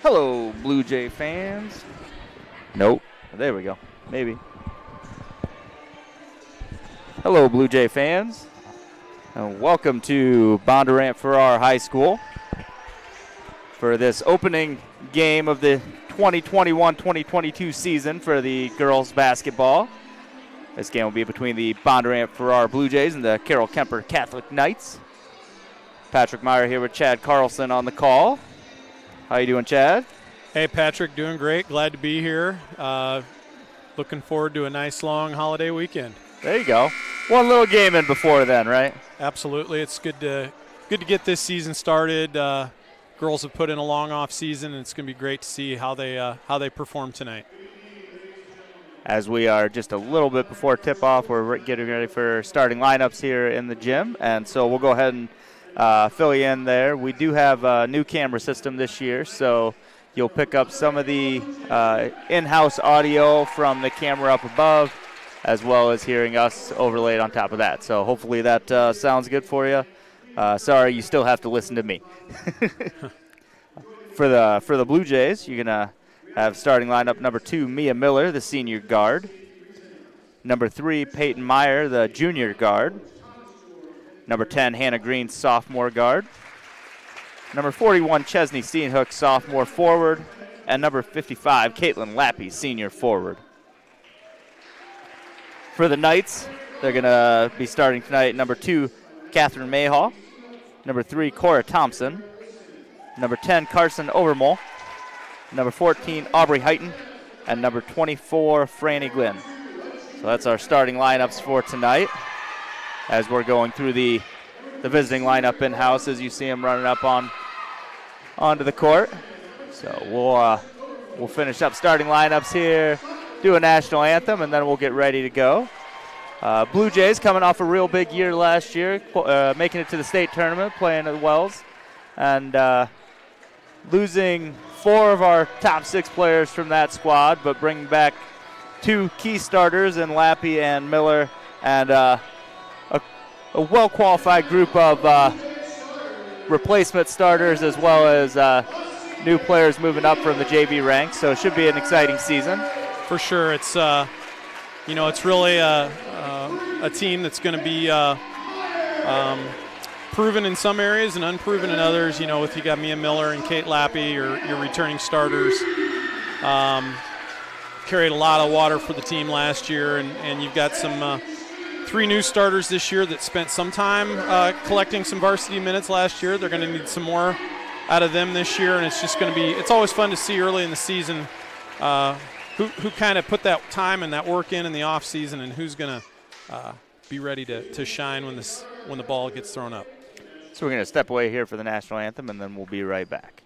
Hello, Blue Jay fans. Nope. There we go. Maybe. Hello, Blue Jay fans. And welcome to Bondurant Farrar High School for this opening game of the 2021-2022 season for the girls basketball. This game will be between the Bondurant Farrar Blue Jays and the Carroll Kuemper Catholic Knights. Patrick Meyer here with Chad Carlson on the call. How you doing, Chad? Hey, Patrick, doing great. Glad to be here. Looking forward to a nice long holiday weekend. There you go. One little game in before then, right? Absolutely. It's good to get this season started. Girls have put in a long off season, and it's going to be great to see how they perform tonight. As we are just a little bit before tip-off, we're getting ready for starting lineups here in the gym, and so we'll go ahead and fill you in there. We do have a new camera system this year, so you'll pick up some of the in-house audio from the camera up above, as well as hearing us overlaid on top of that. So hopefully that sounds good for you. Sorry, you still have to listen to me. For the Blue Jays, you're going to have starting lineup number 2, Mia Miller, the senior guard. Number 3, Peyton Meyer, the junior guard. Number 10, Hannah Green, sophomore guard. Number 41, Chesney Steenhook, sophomore forward. And number 55, Caitlin Lappy, senior forward. For the Knights, they're going to be starting tonight. Number 2, Catherine Mayhall. Number 3, Cora Thompson. Number 10, Carson Overmole. Number 14, Aubrey Heighton. And number 24, Franny Glynn. So that's our starting lineups for tonight. As we're going through the visiting lineup in-house, as you see them running up onto the court. So we'll finish up starting lineups here, do a national anthem, and then we'll get ready to go. Blue Jays coming off a real big year last year, making it to the state tournament, playing at Wells, and losing 4 of our top 6 players from that squad, but bringing back 2 key starters in Lappy and Miller, and a well-qualified group of replacement starters, as well as new players moving up from the JV ranks. So it should be an exciting season. For sure, it's it's really a team that's going to be proven in some areas and unproven in others. You know, with you got Mia Miller and Kate Lappy, your returning starters. Carried a lot of water for the team last year, and you've got some 3 new starters this year that spent some time collecting some varsity minutes last year. They're going to need some more out of them this year, and it's just going to be – it's always fun to see early in the season who kind of put that time and that work in the off season, and who's going to be ready to shine when the ball gets thrown up. So we're going to step away here for the national anthem, and then we'll be right back.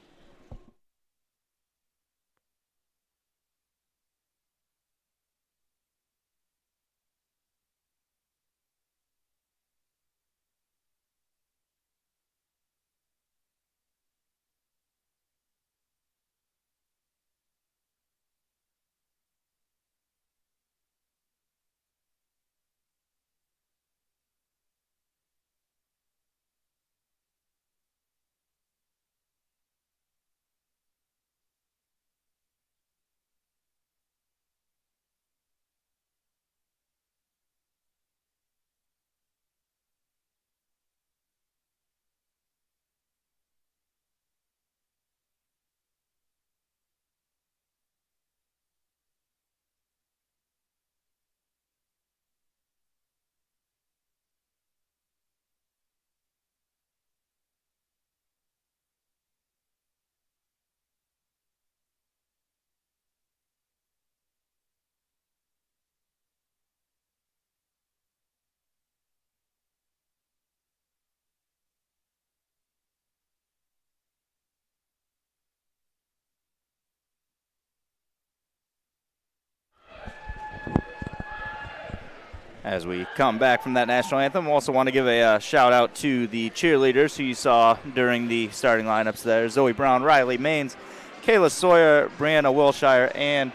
As we come back from that national anthem, we also want to give a shout-out to the cheerleaders who you saw during the starting lineups there. Zoe Brown, Riley Maines, Kayla Sawyer, Brianna Wilshire, and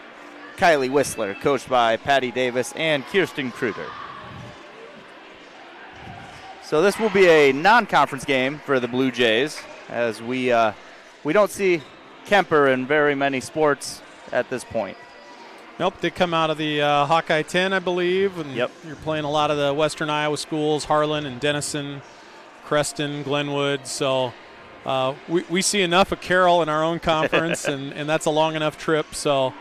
Kylie Whistler, coached by Patty Davis and Kirsten Kruger. So this will be a non-conference game for the Blue Jays, as we don't see Kuemper in very many sports at this point. Nope, they come out of the Hawkeye 10, I believe. And Yep. You're playing a lot of the Western Iowa schools, Harlan and Denison, Creston, Glenwood. So we see enough of Carroll in our own conference, and that's a long enough trip. So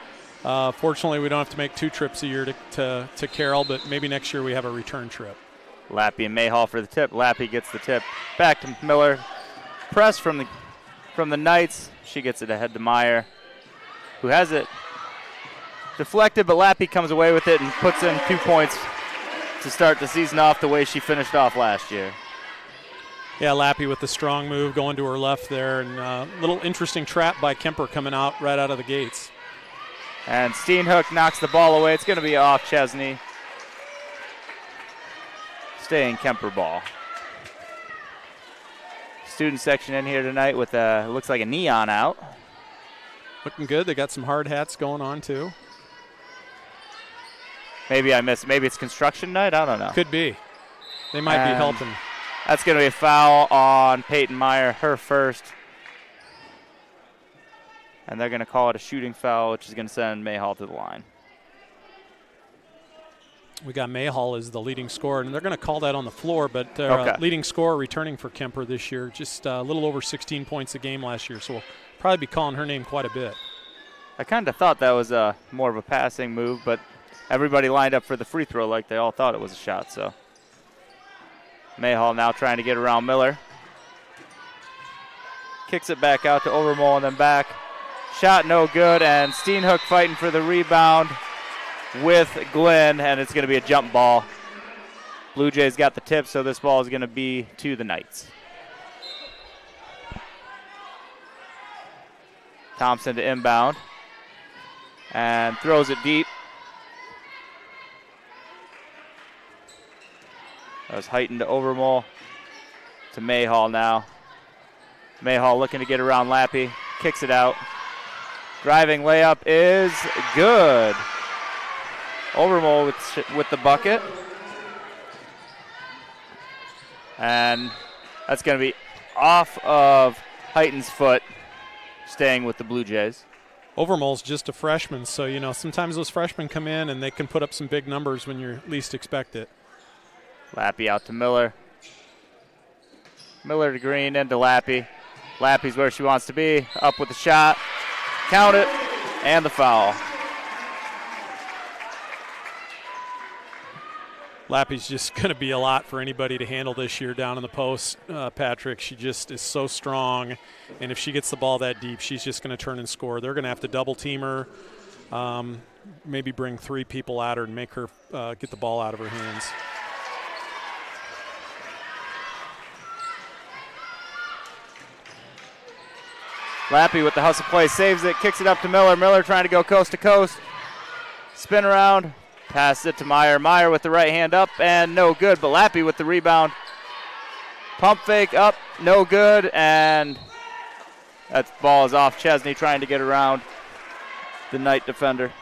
fortunately, we don't have to make 2 trips a year to Carroll, but maybe next year we have a return trip. Lappy and Mayhall for the tip. Lappy gets the tip back to Miller. Press from the Knights. She gets it ahead to Meyer, who has it deflected, but Lappy comes away with it and puts in 2 points to start the season off the way she finished off last year. Yeah, Lappy with the strong move going to her left there, and a little interesting trap by Kuemper coming out right out of the gates. And Steenhook knocks the ball away. It's going to be off Chesney. Staying Kuemper ball. Student section in here tonight with looks like a neon out. Looking good. They got some hard hats going on too. Maybe I missed. Maybe it's construction night. I don't know. Could be. They might be helping. That's going to be a foul on Peyton Meyer, her first. And they're going to call it a shooting foul, which is going to send Mayhall to the line. We got Mayhall as the leading scorer, and they're going to call that on the floor, but Okay. leading scorer returning for Kuemper this year, just a little over 16 points a game last year, so we'll probably be calling her name quite a bit. I kind of thought that was more of a passing move, but everybody lined up for the free throw like they all thought it was a shot. So Mayhall now trying to get around Miller. Kicks it back out to Overmole and then back. Shot no good, and Steenhook fighting for the rebound with Glenn, and it's going to be a jump ball. Blue Jays got the tip, so this ball is going to be to the Knights. Thompson to inbound and throws it deep. That was heightened to Overmole to Mayhall now. Mayhall looking to get around Lappy, kicks it out. Driving layup is good. Overmole with the bucket. And that's going to be off of Heighton's foot, staying with the Blue Jays. Overmole's just a freshman, so, you know, sometimes those freshmen come in and they can put up some big numbers when you least expect it. Lappy out to Miller. Miller to Green, into Lappy. Lappy's where she wants to be. Up with the shot. Count it. And the foul. Lappy's just going to be a lot for anybody to handle this year down in the post, Patrick. She just is so strong, and if she gets the ball that deep, she's just going to turn and score. They're going to have to double team her, maybe bring 3 people at her and make her get the ball out of her hands. Lappy with the hustle play, saves it, kicks it up to Miller. Miller trying to go coast to coast. Spin around. Passes it to Meyer. Meyer with the right hand up and no good, but Lappy with the rebound. Pump fake up, no good, and that ball is off Chesney trying to get around the Knight defender.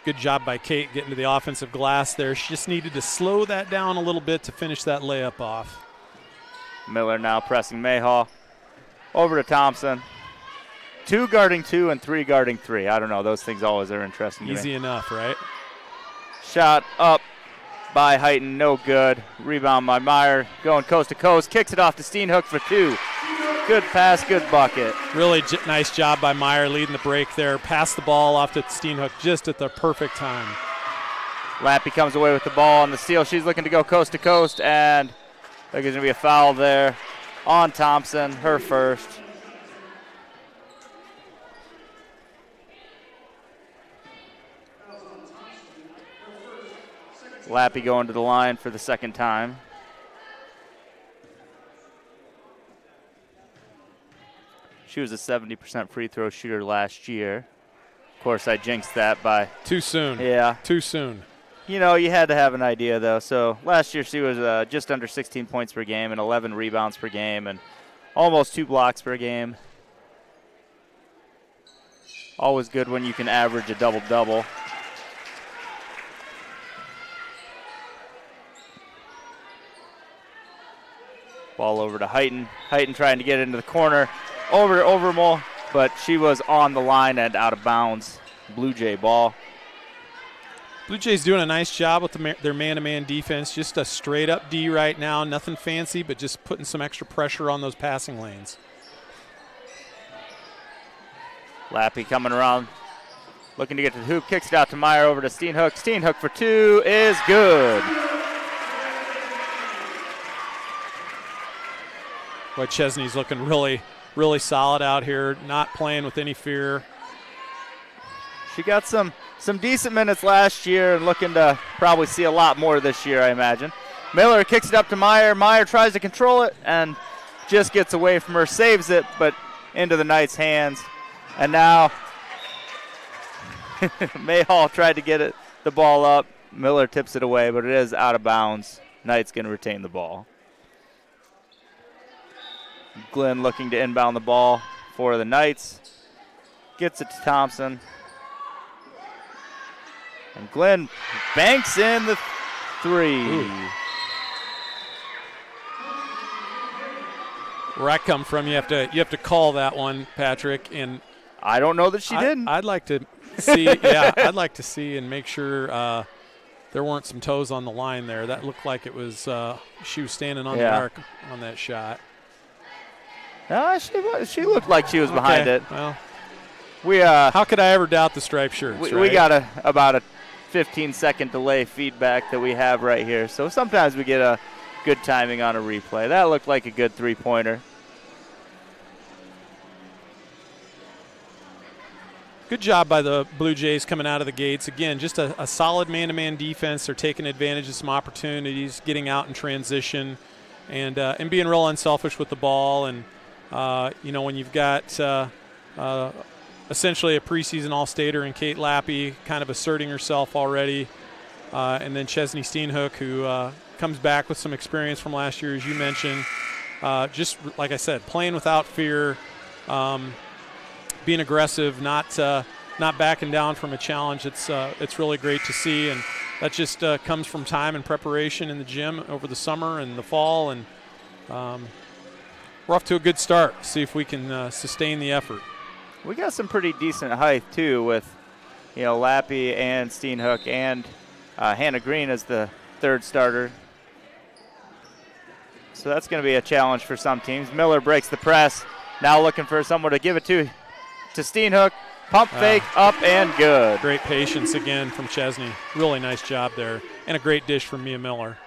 Good job by Kate getting to the offensive glass there. She just needed to slow that down a little bit to finish that layup off. Miller now pressing Mayhall. Over to Thompson. 2 guarding 2 and 3 guarding 3. I don't know. Those things always are interesting to me. Easy enough, right? Shot up by Heighton. No good. Rebound by Meyer. Going coast to coast. Kicks it off to Steenhook for 2. Good pass. Good bucket. Really nice job by Meyer leading the break there. Passed the ball off to Steenhook just at the perfect time. Lappy comes away with the ball on the steal. She's looking to go coast to coast, and there's going to be a foul there on Thompson. Her first. Lappy going to the line for the second time. She was a 70% free throw shooter last year. Of course, I jinxed that by... Too soon. Yeah. Too soon. You know, you had to have an idea, though. So last year she was just under 16 points per game and 11 rebounds per game and almost 2 blocks per game. Always good when you can average a double-double. Ball over to Heighton. Heighton trying to get into the corner. over to Overmole, but she was on the line and out of bounds. Blue Jay ball. Blue Jays doing a nice job with their man-to-man defense. Just a straight-up D right now. Nothing fancy, but just putting some extra pressure on those passing lanes. Lappy coming around, looking to get to the hoop. Kicks it out to Meyer, over to Steenhook. Steenhook for two is good. Boy, Chesney's looking really, really solid out here, not playing with any fear. She got some decent minutes last year and looking to probably see a lot more this year, I imagine. Miller kicks it up to Meyer. Meyer tries to control it and just gets away from her, saves it, but into the Knights' hands. And now Mayhall tried to get the ball up. Miller tips it away, but it is out of bounds. Knights going to retain the ball. Glenn looking to inbound the ball for the Knights. Gets it to Thompson. And Glenn banks in the three. Ooh. Where I come from, you have to call that one, Patrick. And I don't know that she didn't. I'd like to see. Yeah, I'd like to see and make sure there weren't some toes on the line there. That looked like it was. She was standing on the arc on that shot. No, she looked like she was behind it. Well, how could I ever doubt the striped shirts? We got about a 15-second delay feedback that we have right here. So sometimes we get a good timing on a replay. That looked like a good three-pointer. Good job by the Blue Jays coming out of the gates. Again, just a solid man-to-man defense. They're taking advantage of some opportunities, getting out in transition, and being real unselfish with the ball. And, when you've got essentially a preseason All-Stater in Kate Lappy kind of asserting herself already, and then Chesney Steenhook, who comes back with some experience from last year, as you mentioned. Just, like I said, playing without fear, being aggressive, not backing down from a challenge. It's really great to see, and that just comes from time and preparation in the gym over the summer and the fall, and we're off to a good start. See if we can sustain the effort. We got some pretty decent height too, with Lappy and Steenhook and Hannah Green as the third starter. So that's going to be a challenge for some teams. Miller breaks the press. Now looking for someone to give it to Steenhook. Pump fake, up and good. Great patience again from Chesney. Really nice job there. And a great dish from Mia Miller.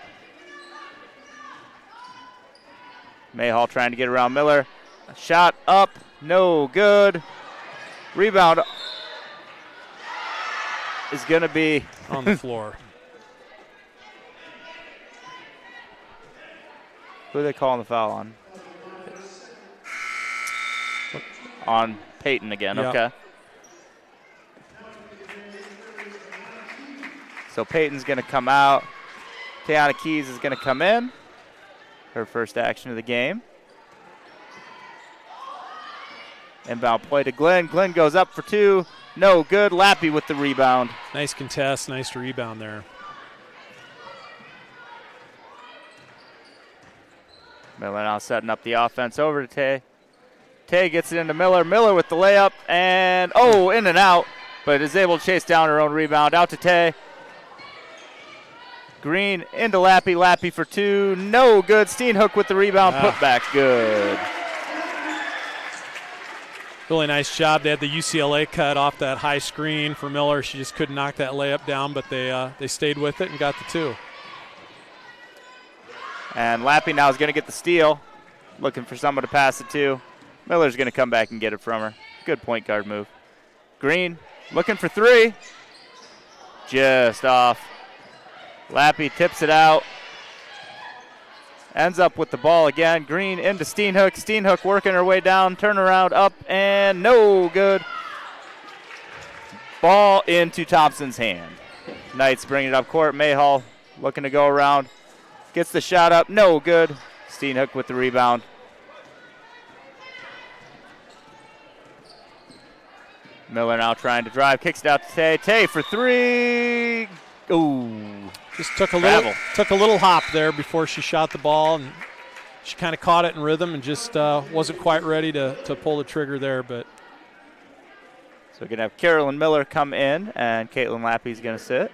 Mayhall trying to get around Miller. Shot up, no good. Rebound is going to be on the floor. Who are they calling the foul on? On Peyton again, yep. Okay. So Peyton's going to come out. Tiana Keys is going to come in. Her first action of the game. Inbound play to Glenn. Glenn goes up for two. No good. Lappy with the rebound. Nice contest. Nice rebound there. Miller now setting up the offense over to Tay. Tay gets it into Miller. Miller with the layup. And, in and out. But is able to chase down her own rebound. Out to Tay. Green into Lappy. Lappy for two. No good. Steenhook with the rebound. Put back. Good. Really nice job. They had the UCLA cut off that high screen for Miller. She just couldn't knock that layup down, but they stayed with it and got the two. And Lappy now is going to get the steal. Looking for someone to pass it to. Miller's going to come back and get it from her. Good point guard move. Green looking for three. Just off. Lappy tips it out. Ends up with the ball again. Green into Steenhook. Steenhook working her way down. Turnaround up and no good. Ball into Thompson's hand. Knights bring it up court. Mayhall looking to go around. Gets the shot up. No good. Steenhook with the rebound. Miller now trying to drive. Kicks it out to Tay. Tay for three. Ooh. Just took a little hop there before she shot the ball, and she kind of caught it in rhythm and just wasn't quite ready to pull the trigger there. But so we're going to have Carolyn Miller come in, and Caitlin Lappy's going to sit.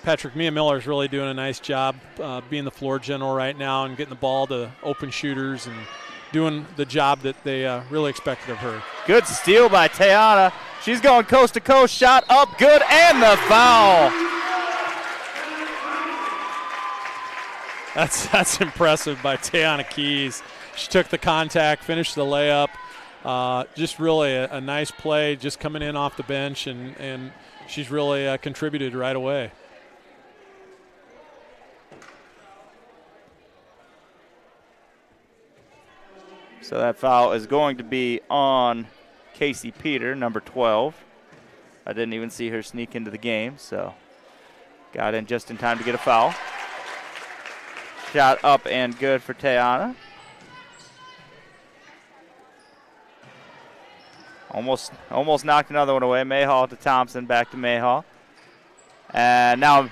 Patrick, Mia Miller is really doing a nice job being the floor general right now and getting the ball to open shooters and doing the job that they really expected of her. Good steal by Tiana. She's going coast to coast, shot up, good, and the foul. That's impressive by Tiana Keys. She took the contact, finished the layup. Just really a nice play, just coming in off the bench, and she's really contributed right away. So that foul is going to be on Casey Peter, number 12. I didn't even see her sneak into the game, so got in just in time to get a foul. Shot up and good for Tiana. Almost knocked another one away. Mayhall to Thompson, back to Mayhall. And now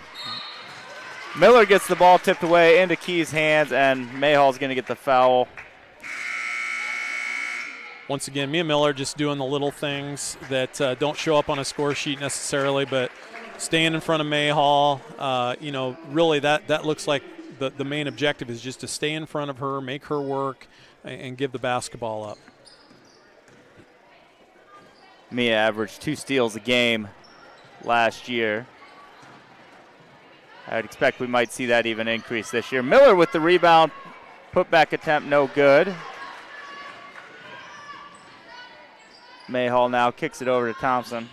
Miller gets the ball tipped away into Key's hands, and Mayhall's going to get the foul. Once again, Mia Miller just doing the little things that don't show up on a score sheet necessarily, but staying in front of Mayhall, really that looks like the main objective is just to stay in front of her, make her work, and give the basketball up. Mia averaged 2 steals a game last year. I'd expect we might see that even increase this year. Miller with the rebound, put-back attempt, no good. Mayhall now kicks it over to Thompson.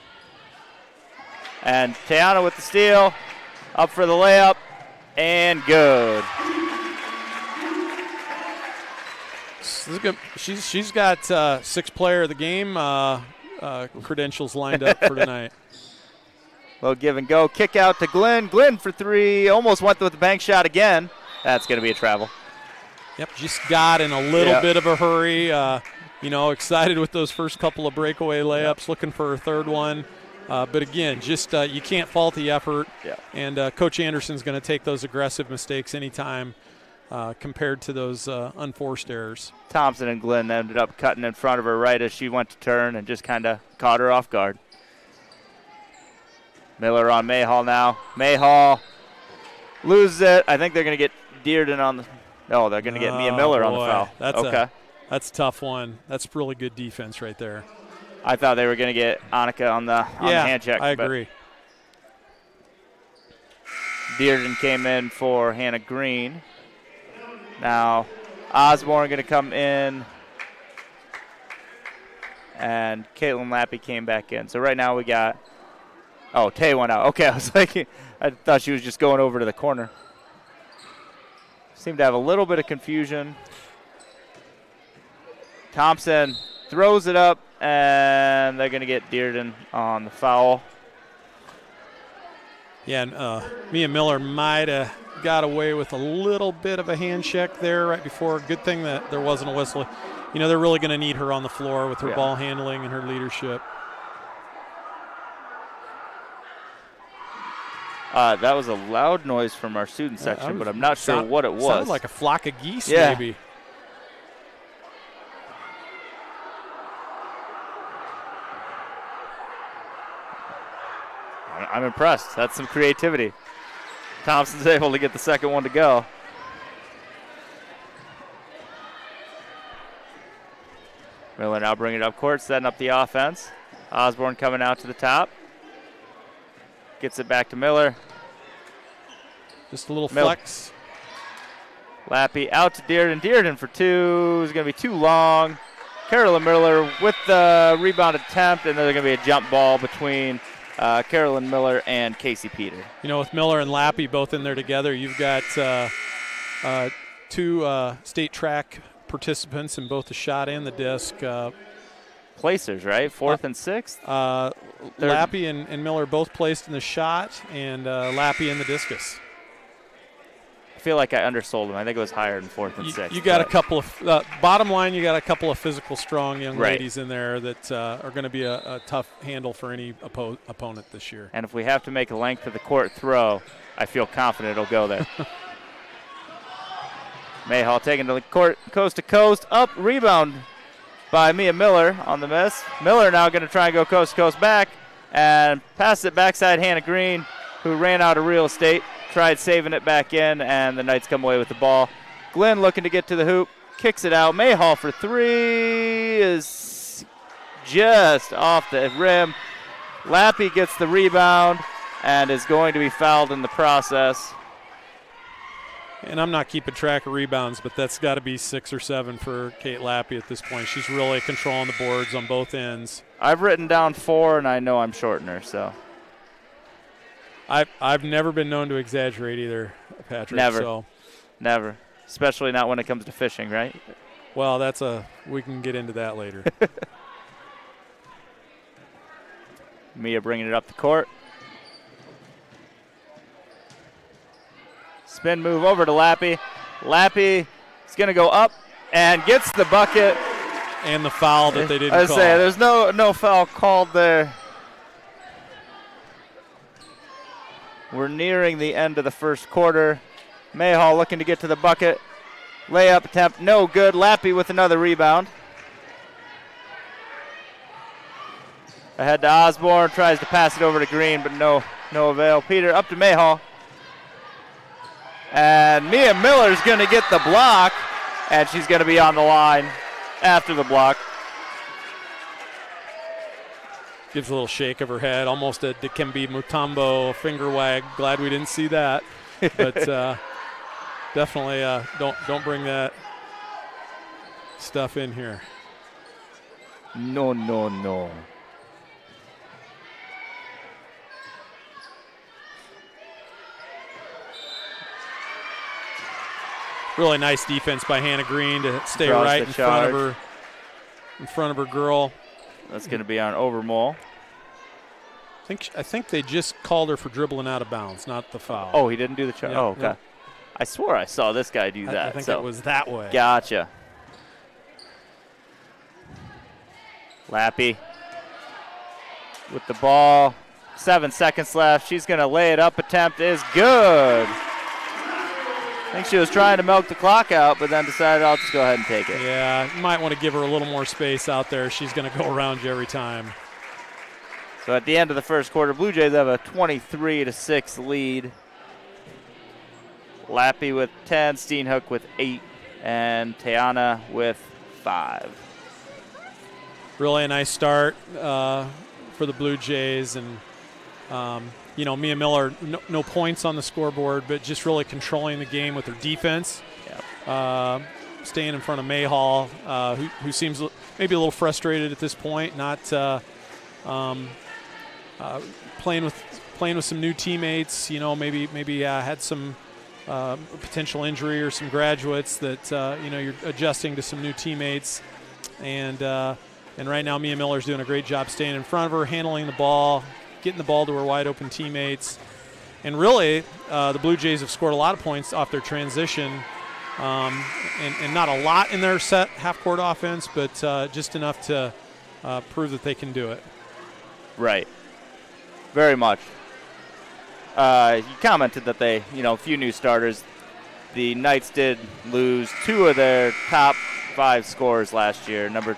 And Tiana with the steal, up for the layup, and good. She's got 6 player of the game credentials lined up for tonight. Little give and go, kick out to Glenn. Glenn for 3, almost went with the bank shot again. That's going to be a travel. Yep, just got in a little bit of a hurry. Excited with those first couple of breakaway layups, looking for a third one. But again, just you can't fault the effort. Yeah. And Coach Anderson's going to take those aggressive mistakes anytime compared to those unforced errors. Thompson and Glenn ended up cutting in front of her right as she went to turn and just kind of caught her off guard. Miller on Mayhall now. Mayhall loses it. I think they're going to get Dearden on the – no, they're going to get Mia Miller on the foul. That's a tough one. That's really good defense right there. I thought they were going to get Annika on the hand check. I agree. Dearden came in for Hannah Green. Now Osborne going to come in, and Caitlin Lappy came back in. So right now we got Tay went out. Okay, I thought she was just going over to the corner. Seemed to have a little bit of confusion. Thompson throws it up, and they're going to get Dearden on the foul. Yeah, and Mia Miller might have got away with a little bit of a hand check there right before. Good thing that there wasn't a whistle. They're really going to need her on the floor with her ball handling and her leadership. That was a loud noise from our student section, but I'm not sure what it was. Sounded like a flock of geese, maybe. I'm impressed. That's some creativity. Thompson's able to get the second one to go. Miller now bringing it up court, setting up the offense. Osborne coming out to the top. Gets it back to Miller. Just a little flex. Lappy out to Dearden. Dearden for 2 is going to be too long. Carolyn Miller with the rebound attempt, and there's going to be a jump ball between Carolyn Miller and Casey Peter. With Miller and Lappy both in there together, you've got 2 state track participants in both the shot and the disc. Placers, right? 4th and 6th? Lappy and Miller both placed in the shot, and Lappy in the discus. I feel like I undersold him. I think it was higher than 4th and 6th. You got a couple of bottom line. You got a couple of physical, strong young ladies in there that are going to be a tough handle for any opponent this year. And if we have to make a length of the court throw, I feel confident it'll go there. Mayhall taking to the court, coast to coast, up, rebound by Mia Miller on the miss. Miller now going to try and go coast to coast back and pass it backside Hannah Green, who ran out of real estate, tried saving it back in, and the Knights come away with the ball. Glenn looking to get to the hoop, kicks it out. Mayhall for three is just off the rim. Lappy gets the rebound and is going to be fouled in the process. And I'm not keeping track of rebounds, but that's got to be 6 or 7 for Kate Lappy at this point. She's really controlling the boards on both ends. I've written down 4, and I know I'm shorting her, so. I've never been known to exaggerate either, Patrick. Never. So. Never. Especially not when it comes to fishing, right? Well, we can get into that later. Mia bringing it up the court. Spin move over to Lappy. Lappy is going to go up and gets the bucket. And the foul that they didn't call. I say, there's no foul called there. We're nearing the end of the first quarter. Mayhall looking to get to the bucket. Layup attempt, no good. Lappy with another rebound. Ahead to Osborne, tries to pass it over to Green, but no avail. Peter up to Mayhall. And Mia Miller's going to get the block, and she's going to be on the line after the block. Gives a little shake of her head, almost a Dikembe Mutombo finger wag. Glad we didn't see that. But definitely don't bring that stuff in here. No. Really nice defense by Hannah Green to stay Draws right the in charge. front of her girl. That's going to be on Overmole. I think they just called her for dribbling out of bounds, not the foul. Oh, he didn't do the charge? Yep, Oh, okay. yep. I swore I saw this guy do that. I think it was that way. Gotcha. Lappy with the ball. 7 seconds left. She's going to lay it up. Attempt is good. I think she was trying to milk the clock out, but then decided I'll just go ahead and take it. Yeah, you might want to give her a little more space out there. She's going to go around you every time. So at the end of the first quarter, Blue Jays have a 23-6 lead. Lappy with 10, Steenhook with 8, and Tiana with 5. Really a nice start for the Blue Jays, and Mia Miller, no points on the scoreboard, but just really controlling the game with her defense. Yep. Staying in front of Mayhall, who seems maybe a little frustrated at this point, not playing with some new teammates. Maybe had some potential injury or some graduates that you're adjusting to some new teammates, and right now Mia Miller's doing a great job staying in front of her, handling the ball, getting the ball to her wide open teammates. And really, the Blue Jays have scored a lot of points off their transition, and not a lot in their set half-court offense, but just enough to prove that they can do it. Right. Very much. You commented that they, a few new starters. The Knights did lose 2 of their top 5 scorers last year. Number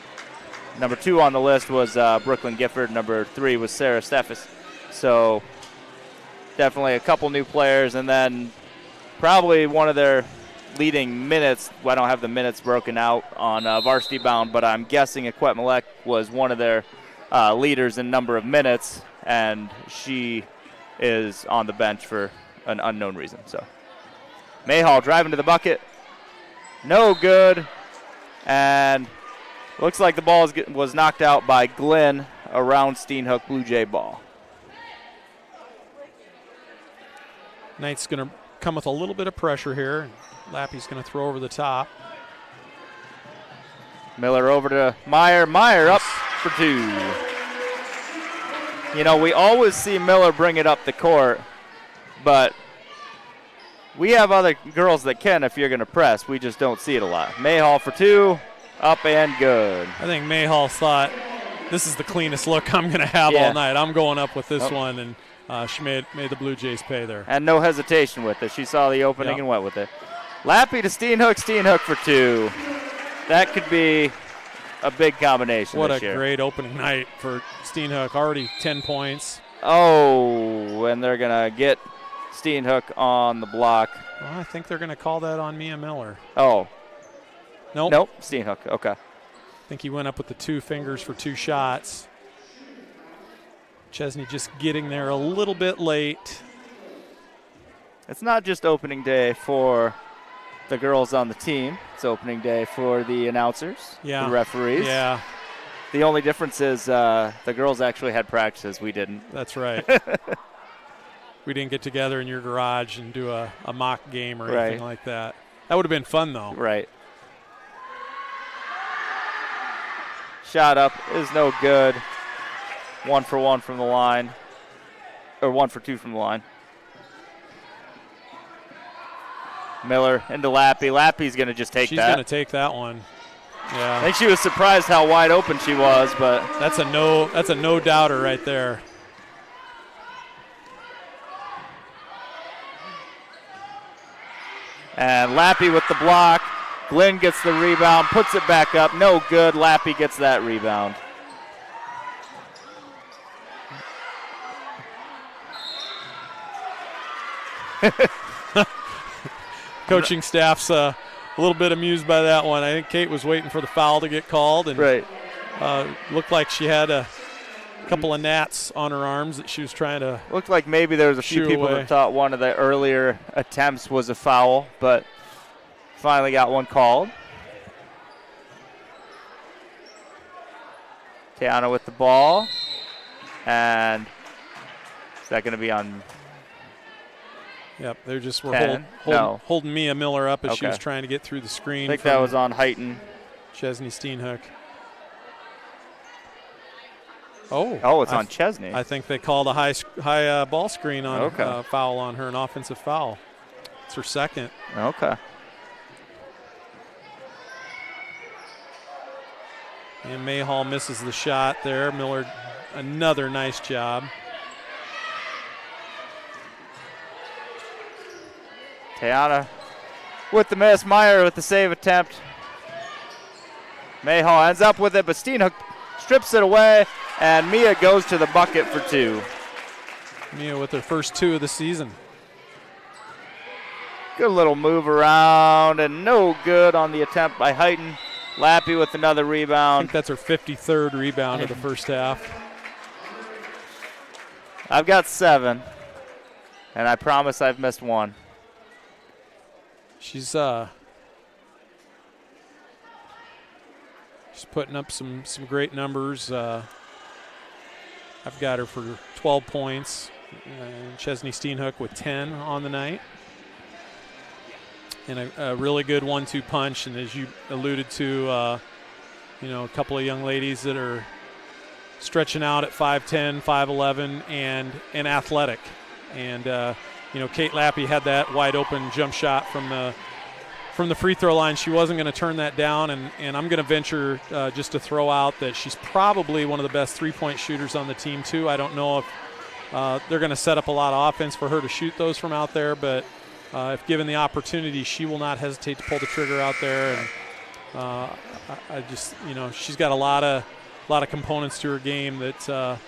2 on the list was Brooklyn Gifford. Number 3 was Sarah Steffes. So definitely a couple new players, and then probably one of their leading minutes. Well, I don't have the minutes broken out on Varsity Bound, but I'm guessing Aquette Malek was one of their leaders in number of minutes, and she is on the bench for an unknown reason. So Mayhall driving to the bucket. No good. And looks like the ball was knocked out by Glenn around Steenhook Blue Jay ball. Knight's going to come with a little bit of pressure here. Lappy's going to throw over the top. Miller over to Meyer. Meyer up for 2. We always see Miller bring it up the court, but we have other girls that can if you're going to press. We just don't see it a lot. Mayhall for 2, up and good. I think Mayhall thought, this is the cleanest look I'm going to have all night. I'm going up with this one, and she made the Blue Jays pay there. And no hesitation with it. She saw the opening and went with it. Lappy to Steenhook for 2. That could be a big combination What this a year. great opening night for Steenhook. Already 10 points. Oh, and they're going to get Steenhook on the block. Well, I think they're going to call that on Mia Miller. Oh. Nope. Steenhook. Okay. I think he went up with the 2 fingers for 2 shots. Chesney just getting there a little bit late. It's not just opening day for the girls on the team. It's opening day for the announcers, the referees. Yeah. The only difference is the girls actually had practices. We didn't. That's right. We didn't get together in your garage and do a mock game or anything like that. That would have been fun, though. Right. Shot up is no good. 1 for 1 from the line. Or 1 for 2 from the line. Miller into Lappy. Lappy's going to just take that. She's going to take that one. Yeah. I think she was surprised how wide open she was, but that's a no doubter right there. And Lappy with the block. Glenn gets the rebound, puts it back up. No good. Lappy gets that rebound. Coaching staff's a little bit amused by that one. I think Kate was waiting for the foul to get called, and looked like she had a couple of gnats on her arms that she was trying to. Looked like maybe there was a few people that thought one of the earlier attempts was a foul, but finally got one called. Tiana with the ball, and is that going to be on? Yep, they just were holding Mia Miller up as she was trying to get through the screen. I think that was on Heighton. Chesney Steenhook. Oh, it's on Chesney. I think they called a high ball screen on foul on her, an offensive foul. It's her second. Okay. And Mayhall misses the shot there. Miller, another nice job. Tiana with the miss. Meyer with the save attempt. Mayhall ends up with it, but Steenhook strips it away, and Mia goes to the bucket for 2. Mia with her first 2 of the season. Good little move around, and no good on the attempt by Heighton. Lappy with another rebound. I think that's her 53rd rebound of the first half. I've got 7, and I promise I've missed 1. She's putting up some great numbers. I've got her for 12 points. Chesney Steenhook with 10 on the night. And a really good 1-2 punch. And as you alluded to, a couple of young ladies that are stretching out at 5'10", 5'11", and athletic. And Kate Lappy had that wide open jump shot from the free throw line. She wasn't going to turn that down, and I'm going to venture just to throw out that she's probably one of the best three-point shooters on the team too. I don't know if they're going to set up a lot of offense for her to shoot those from out there, but if given the opportunity, she will not hesitate to pull the trigger out there. And I just, she's got a lot of components to her game that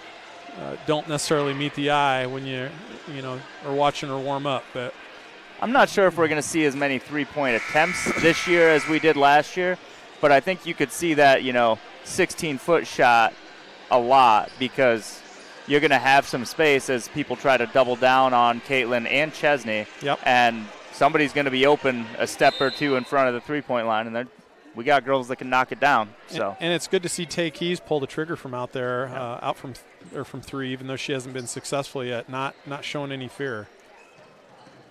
don't necessarily meet the eye when you are watching her warm up. But I'm not sure if we're going to see as many three-point attempts this year as we did last year, but I think you could see that 16-foot shot a lot, because you're going to have some space as people try to double down on Caitlin and Chesney. Yep. And somebody's going to be open a step or two in front of the three-point line, and we got girls that can knock it down. So and it's good to see Tay Keys pull the trigger from out there, out from three, even though she hasn't been successful yet. Not showing any fear.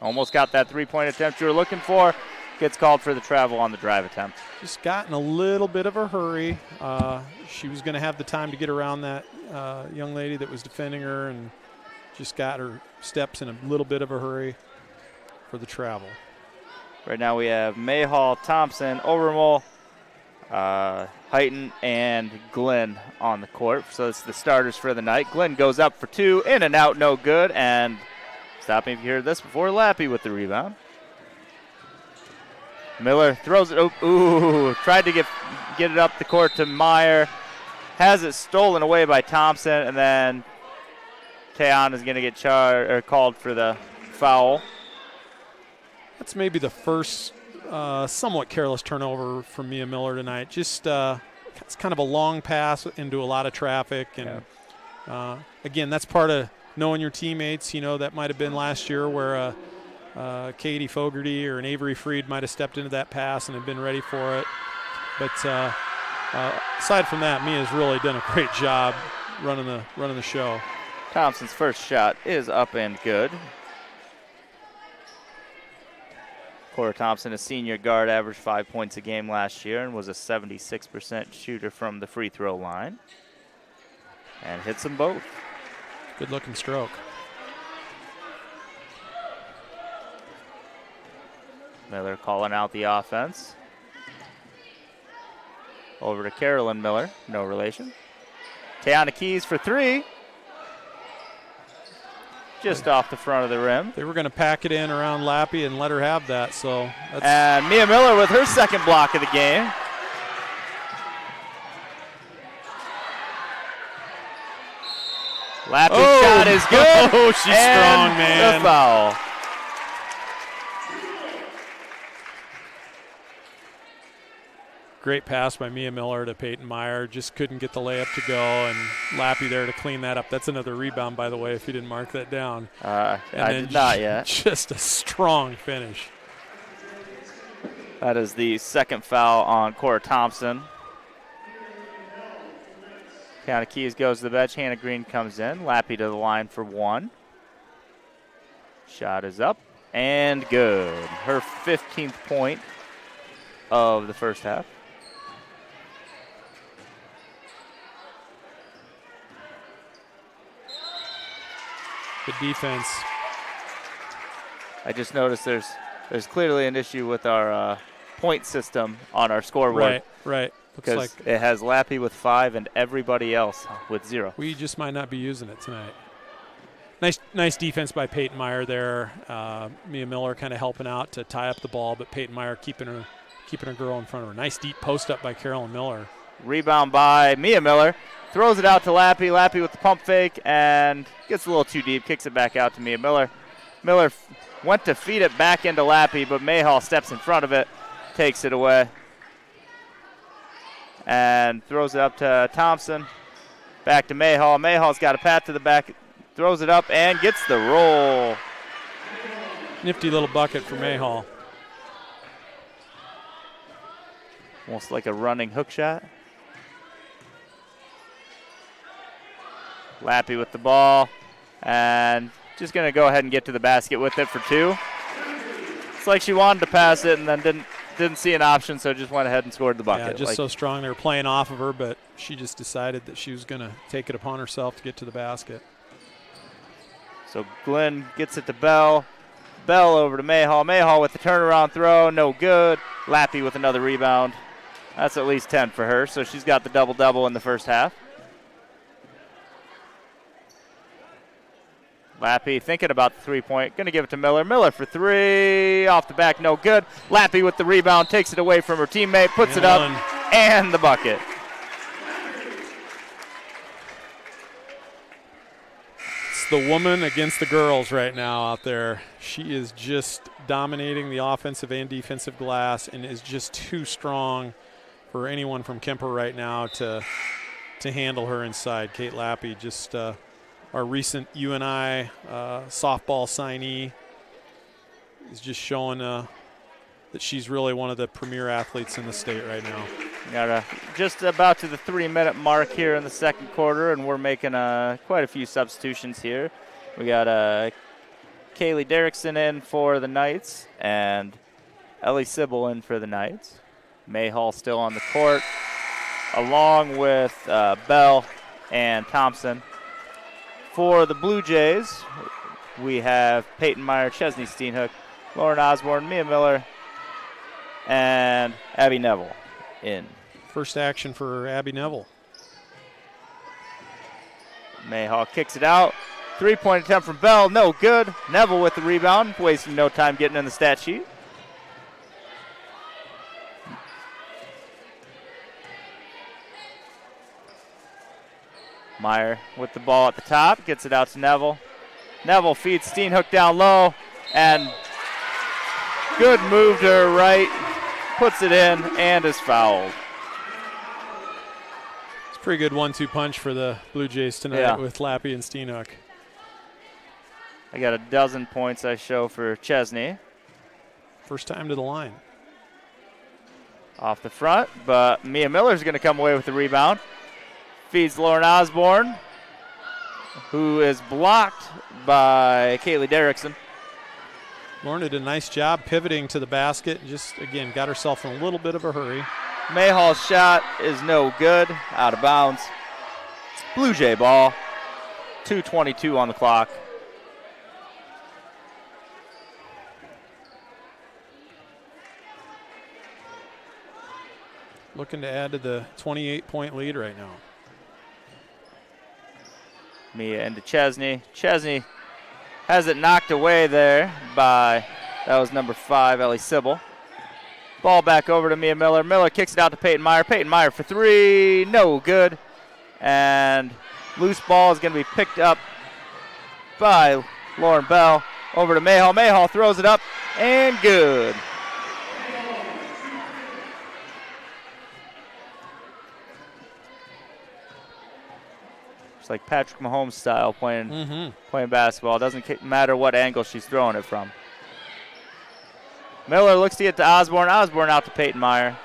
Almost got that three-point attempt you were looking for. Gets called for the travel on the drive attempt. Just got in a little bit of a hurry. She was going to have the time to get around that young lady that was defending her, and just got her steps in a little bit of a hurry for the travel. Right now we have Mayhall, Thompson, Overmole, Heighton, and Glenn on the court. So it's the starters for the night. Glenn goes up for 2, in and out, no good. And stop me if you heard this before, Lappy with the rebound. Miller throws it. Ooh, tried to get it up the court to Meyer. Has it stolen away by Thompson, and then Teon is going to get called for the foul. That's maybe the first somewhat careless turnover from Mia Miller tonight. Just it's kind of a long pass into a lot of traffic. And, again, that's part of knowing your teammates. You know, that might have been last year where Katie Fogarty or an Avery Freed might have stepped into that pass and have been ready for it. But aside from that, Mia's really done a great job running the show. Thompson's first shot is up and good. Cora Thompson, a senior guard, averaged 5 points a game last year and was a 76% shooter from the free throw line. And hits them both. Good looking stroke. Miller calling out the offense. Over to Carolyn Miller, no relation. Tayana Keys for three. Just off the front of the rim. They were going to pack it in around Lappy and let her have that. So that's and Mia Miller with her second block of the game. Lappy's shot is good. Oh, she's strong, man. The foul. Great pass by Mia Miller to Peyton Meyer. Just couldn't get the layup to go, and Lappy there to clean that up. That's another rebound, by the way, if you didn't mark that down. I did not yet. Just a strong finish. That is the second foul on Cora Thompson. Tayana Keys goes to the bench. Hannah Green comes in. Lappy to the line for one. Shot is up and good. Her 15th point of the first half. Good defense. I just noticed there's clearly an issue with our point system on our scoreboard. Right. Because like it has Lappy with 5 and everybody else with 0. We just might not be using it tonight. Nice defense by Peyton Meyer there. Mia Miller kind of helping out to tie up the ball, but Peyton Meyer keeping her girl in front of her. Nice deep post up by Carolyn Miller. Rebound by Mia Miller. Throws it out to Lappy. Lappy with the pump fake and gets a little too deep. Kicks it back out to Mia Miller. Miller went to feed it back into Lappy, but Mayhall steps in front of it, takes it away, and throws it up to Thompson. Back to Mayhall. Mayhall's got a pat to the back, throws it up, and gets the roll. Nifty little bucket for Mayhall. Almost like a running hook shot. Lappy with the ball, and just going to go ahead and get to the basket with it for two. It's like she wanted to pass it and then didn't see an option, so just went ahead and scored the bucket. Yeah, just so strong. They were playing off of her, but she just decided that she was going to take it upon herself to get to the basket. So Glenn gets it to Bell. Bell over to Mayhall. Mayhall with the turnaround throw, no good. Lappy with another rebound. That's at least 10 for her, so she's got the double-double in the first half. Lappy thinking about the three-point. Going to give it to Miller. Miller for three. Off the back, no good. Lappy with the rebound. Takes it away from her teammate. Puts it up. And the bucket. It's the woman against the girls right now out there. She is just dominating the offensive and defensive glass and is just too strong for anyone from Kuemper right now to handle her inside. Kate Lappy, just our recent UNI softball signee, is just showing that she's really one of the premier athletes in the state right now. Got just about to the 3-minute mark here in the second quarter, and we're making quite a few substitutions here. We got Kaylee Derrickson in for the Knights and Ellie Sybil in for the Knights. Mayhall still on the court, along with Bell and Thompson. For the Blue Jays, we have Peyton Meyer, Chesney Steenhook, Lauren Osborne, Mia Miller, and Abby Neville in. First action for Abby Neville. Mayhall kicks it out. Three-point attempt from Bell, no good. Neville with the rebound, wasting no time getting in the stat sheet. Meyer with the ball at the top, gets it out to Neville. Neville feeds Steenhook down low, and good move to her right, puts it in, and is fouled. It's a pretty good 1-2 punch for the Blue Jays tonight with Lappy and Steenhook. I got a dozen points I show for Chesney. First time to the line. Off the front, but Mia Miller's going to come away with the rebound. Feeds Lauren Osborne, who is blocked by Kaylee Derrickson. Lauren did a nice job pivoting to the basket. Just, again, got herself in a little bit of a hurry. Mayhall's shot is no good, out of bounds. Blue Jay ball, 2:22 on the clock. Looking to add to the 28-point lead right now. Mia into Chesney. Chesney has it knocked away there by, that was number 5, Ellie Sybil. Ball back over to Mia Miller. Miller kicks it out to Peyton Meyer. Peyton Meyer for 3, no good. And loose ball is going to be picked up by Lauren Bell. Over to Mayhall. Mayhall throws it up and good. Like Patrick Mahomes style playing basketball. Doesn't matter what angle she's throwing it from. Miller looks to get to Osborne. Osborne out to Peyton Meyer.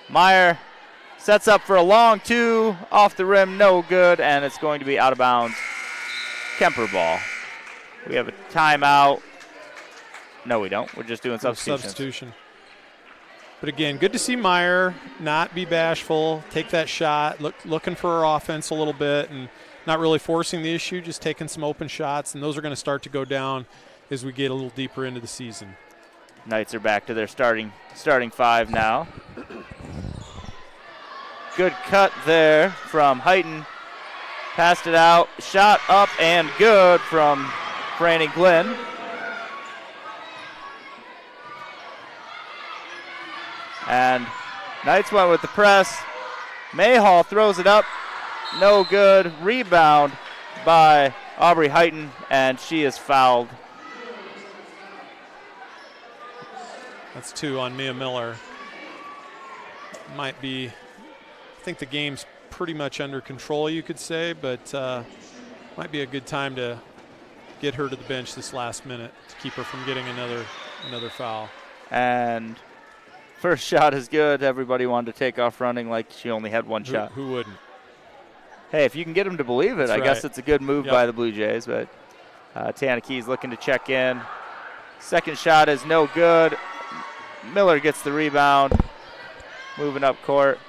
Meyer sets up for a long 2 off the rim, no good, and it's going to be out of bounds. Kuemper ball. We have a timeout. No, we don't. We're just doing substitution. But again, good to see Meyer not be bashful, take that shot, looking for her offense a little bit, and not really forcing the issue, just taking some open shots, and those are going to start to go down as we get a little deeper into the season. Knights are back to their starting 5 now. Good cut there from Heighton. Passed it out, shot up and good from Franny Glenn. And Knights went with the press. Mayhall throws it up. No good. Rebound by Aubrey Heighton, and she is fouled. That's 2 on Mia Miller. Might be, I think the game's pretty much under control, you could say, but might be a good time to get her to the bench this last minute to keep her from getting another foul. And first shot is good. Everybody wanted to take off running like she only had one shot. Who wouldn't? Hey, if you can get them to believe it, I guess it's a good move by the Blue Jays. But Tana Key's looking to check in. Second shot is no good. Miller gets the rebound. Moving up court.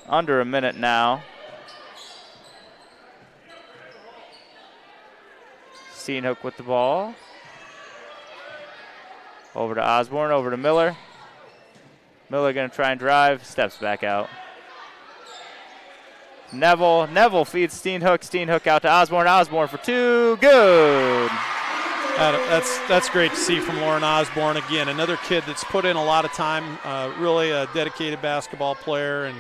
Under a minute now. Steenhook with the ball. Over to Osborne, over to Miller. Miller going to try and drive, steps back out. Neville feeds Steenhook. Steenhook out to Osborne. Osborne for 2, good. That's great to see from Lauren Osborne. Again, another kid that's put in a lot of time, really a dedicated basketball player, and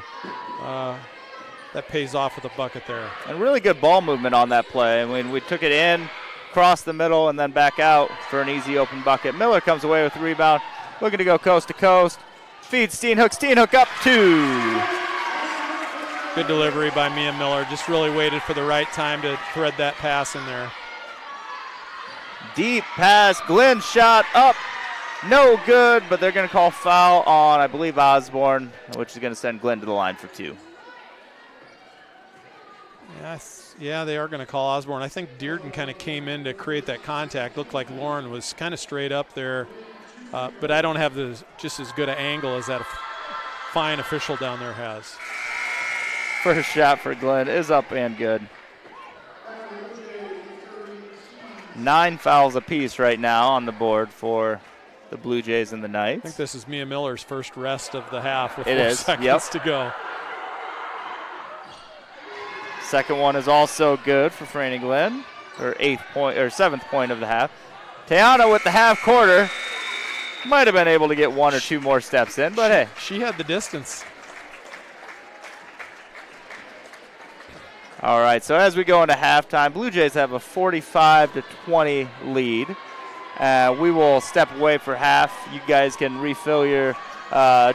that pays off with a bucket there. And really good ball movement on that play. I mean, we took it in, cross the middle, and then back out for an easy open bucket. Miller comes away with the rebound, looking to go coast to coast. Feeds Steenhook. Steenhook up 2. Good delivery by Mia Miller. Just really waited for the right time to thread that pass in there. Deep pass. Glenn shot up. No good, but they're going to call foul on, I believe, Osborne, which is going to send Glenn to the line for 2. Yeah, they are going to call Osborne. I think Dearden kind of came in to create that contact. Looked like Lauren was kind of straight up there, but I don't have just as good an angle as that fine official down there has. First shot for Glenn is up and good. 9 fouls apiece right now on the board for the Blue Jays and the Knights. I think this is Mia Miller's first rest of the half with 4 seconds to go. Second one is also good for Franny Glenn, her 7th point of the half. Tayana with the half quarter. Might have been able to get 1 or 2 more steps in, but hey. She had the distance. All right, so as we go into halftime, Blue Jays have a 45-20 lead. We will step away for half. You guys can refill your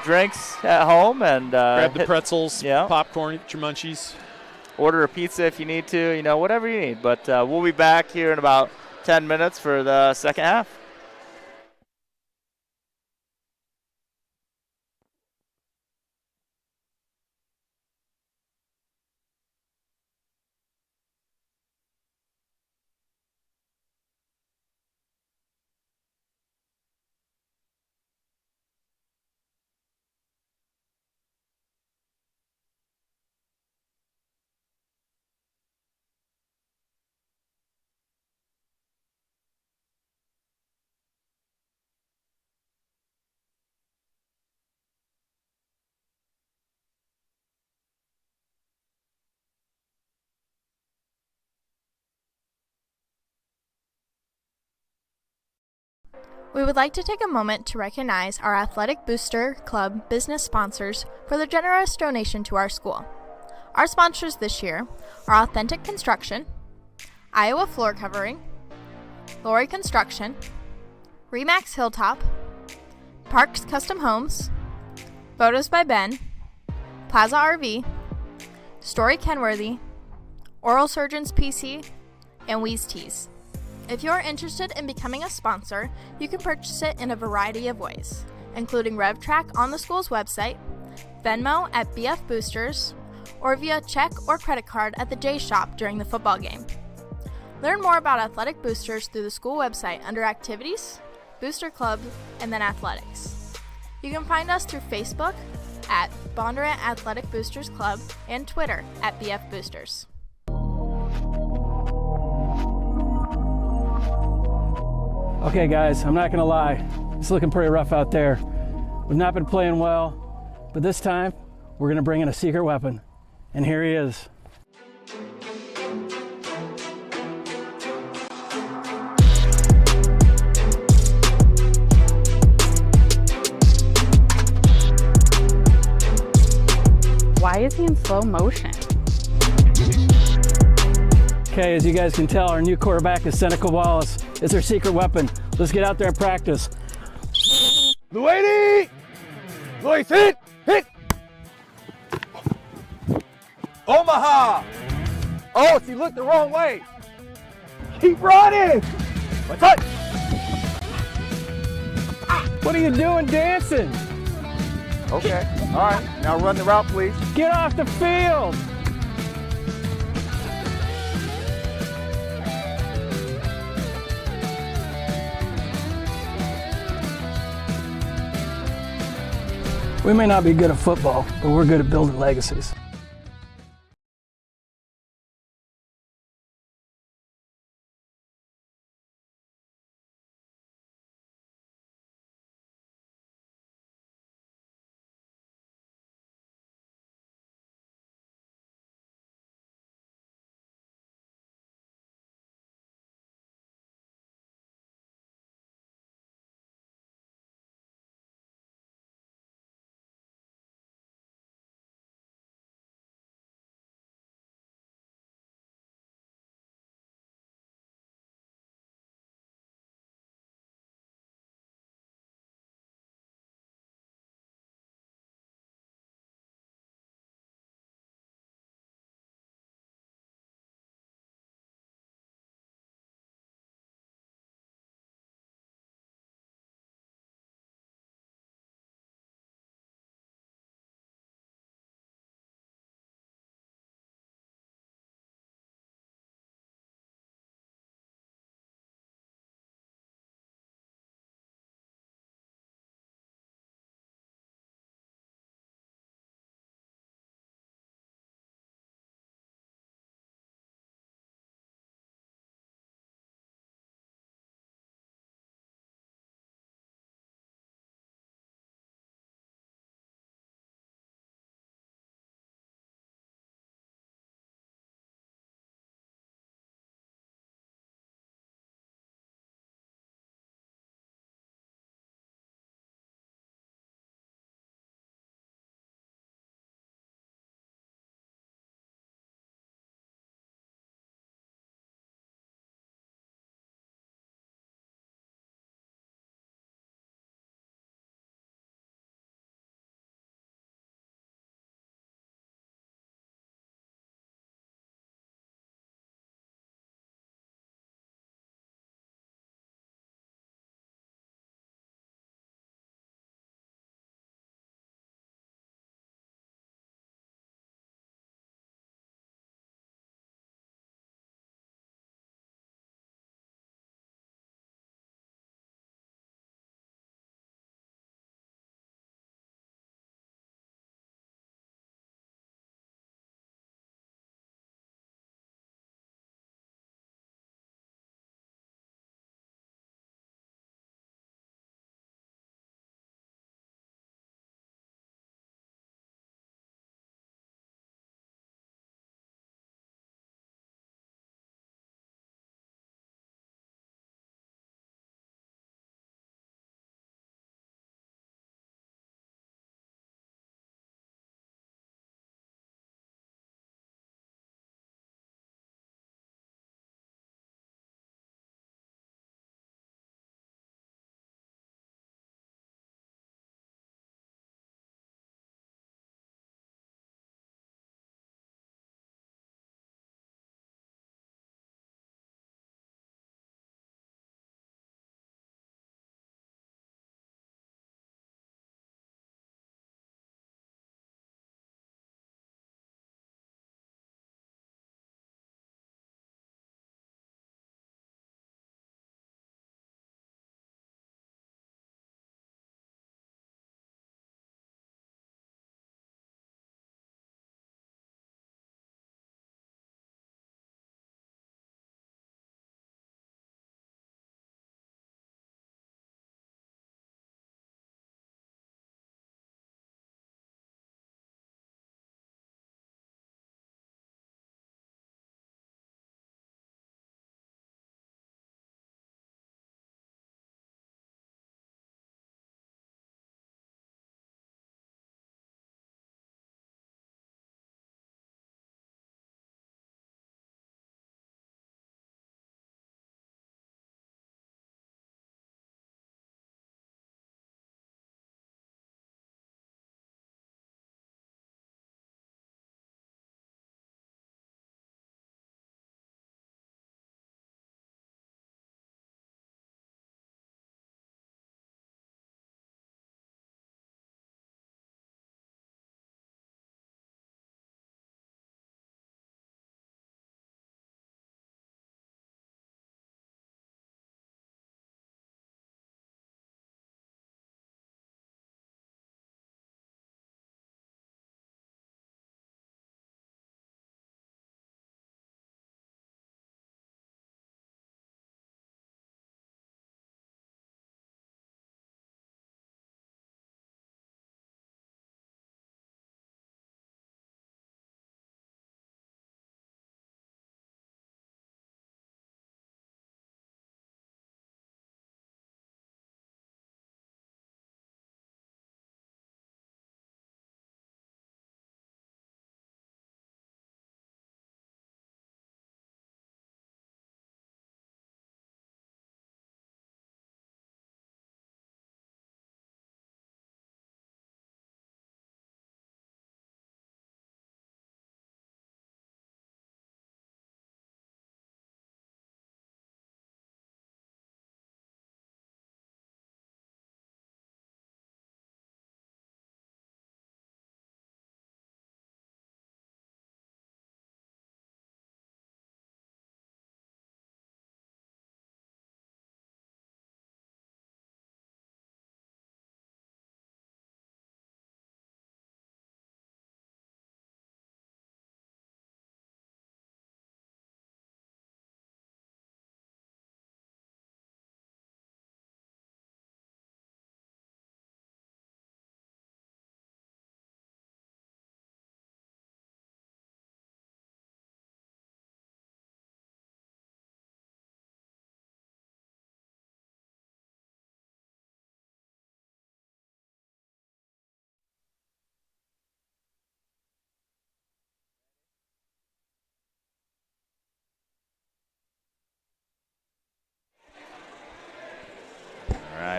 drinks at home and grab the pretzels, popcorn, eat your munchies. Order a pizza if you need to, whatever you need. But we'll be back here in about 10 minutes for the second half. We would like to take a moment to recognize our Athletic Booster Club business sponsors for their generous donation to our school. Our sponsors this year are Authentic Construction, Iowa Floor Covering, Lori Construction, Remax Hilltop, Parks Custom Homes, Photos by Ben, Plaza RV, Story Kenworthy, Oral Surgeons PC, and Weeze Tees. If you're interested in becoming a sponsor, you can purchase it in a variety of ways, including RevTrack on the school's website, Venmo at BF Boosters, or via check or credit card at the J Shop during the football game. Learn more about Athletic Boosters through the school website under Activities, Booster Club, and then Athletics. You can find us through Facebook at Bondurant Athletic Boosters Club and Twitter at BF Boosters. Okay guys, I'm not gonna lie, it's looking pretty rough out there. We've not been playing well, but this time we're gonna bring in a secret weapon, and here he is. Why is he in slow motion? Okay, as you guys can tell, our new quarterback is Seneca Wallace. It's our secret weapon. Let's get out there and practice. Luady! Luis, hit! Hit! Omaha! Oh, she looked the wrong way. Keep running! What's up? What are you doing dancing? Okay, all right. Now run the route, please. Get off the field! We may not be good at football, but we're good at building legacies.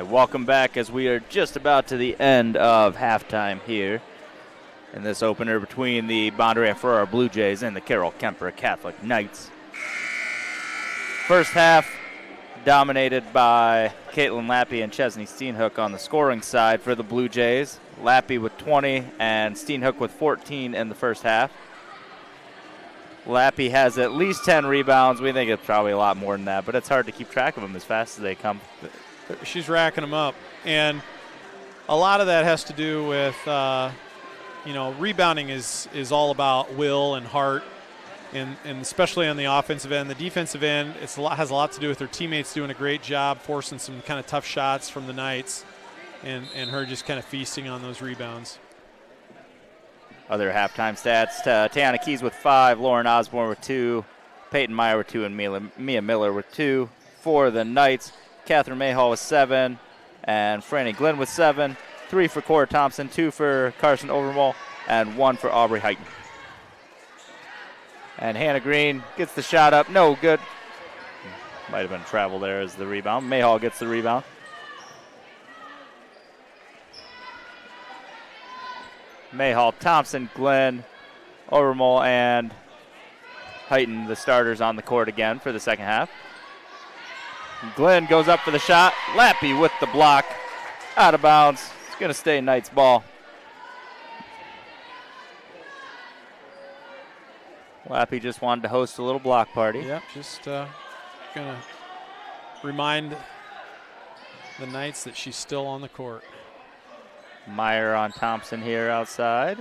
right, welcome back as we are just about to the end of halftime here in this opener between the Bondurant Ferrara Bluejays and the Carroll Kuemper Catholic Knights. First half dominated by Caitlin Lappy and Chesney Steenhook on the scoring side for the Bluejays. Lappy with 20 and Steenhook with 14 in the first half. Lappy has at least 10 rebounds. We think it's probably a lot more than that, but it's hard to keep track of them as fast as they come. She's racking them up, and a lot of that has to do with, rebounding is all about will and heart, and especially on the offensive end. The defensive end, has a lot to do with her teammates doing a great job forcing some kind of tough shots from the Knights, and her just kind of feasting on those rebounds. Other halftime stats, Tiana Keys with 5, Lauren Osborne with 2, Peyton Meyer with 2, and Mia Miller with 2. For the Knights, Catherine Mayhall with 7, and Franny Glenn with 7. 3 for Cora Thompson, 2 for Carson Overmole, and 1 for Aubrey Heighton. And Hannah Green gets the shot up, no good. Might have been travel there as the rebound. Mayhall gets the rebound. Mayhall, Thompson, Glenn, Overmole, and Heighton, the starters on the court again for the second half. Glenn goes up for the shot. Lappy with the block. Out of bounds. It's going to stay Knights ball. Lappy just wanted to host a little block party. Yep, just going to remind the Knights that she's still on the court. Meyer on Thompson here outside.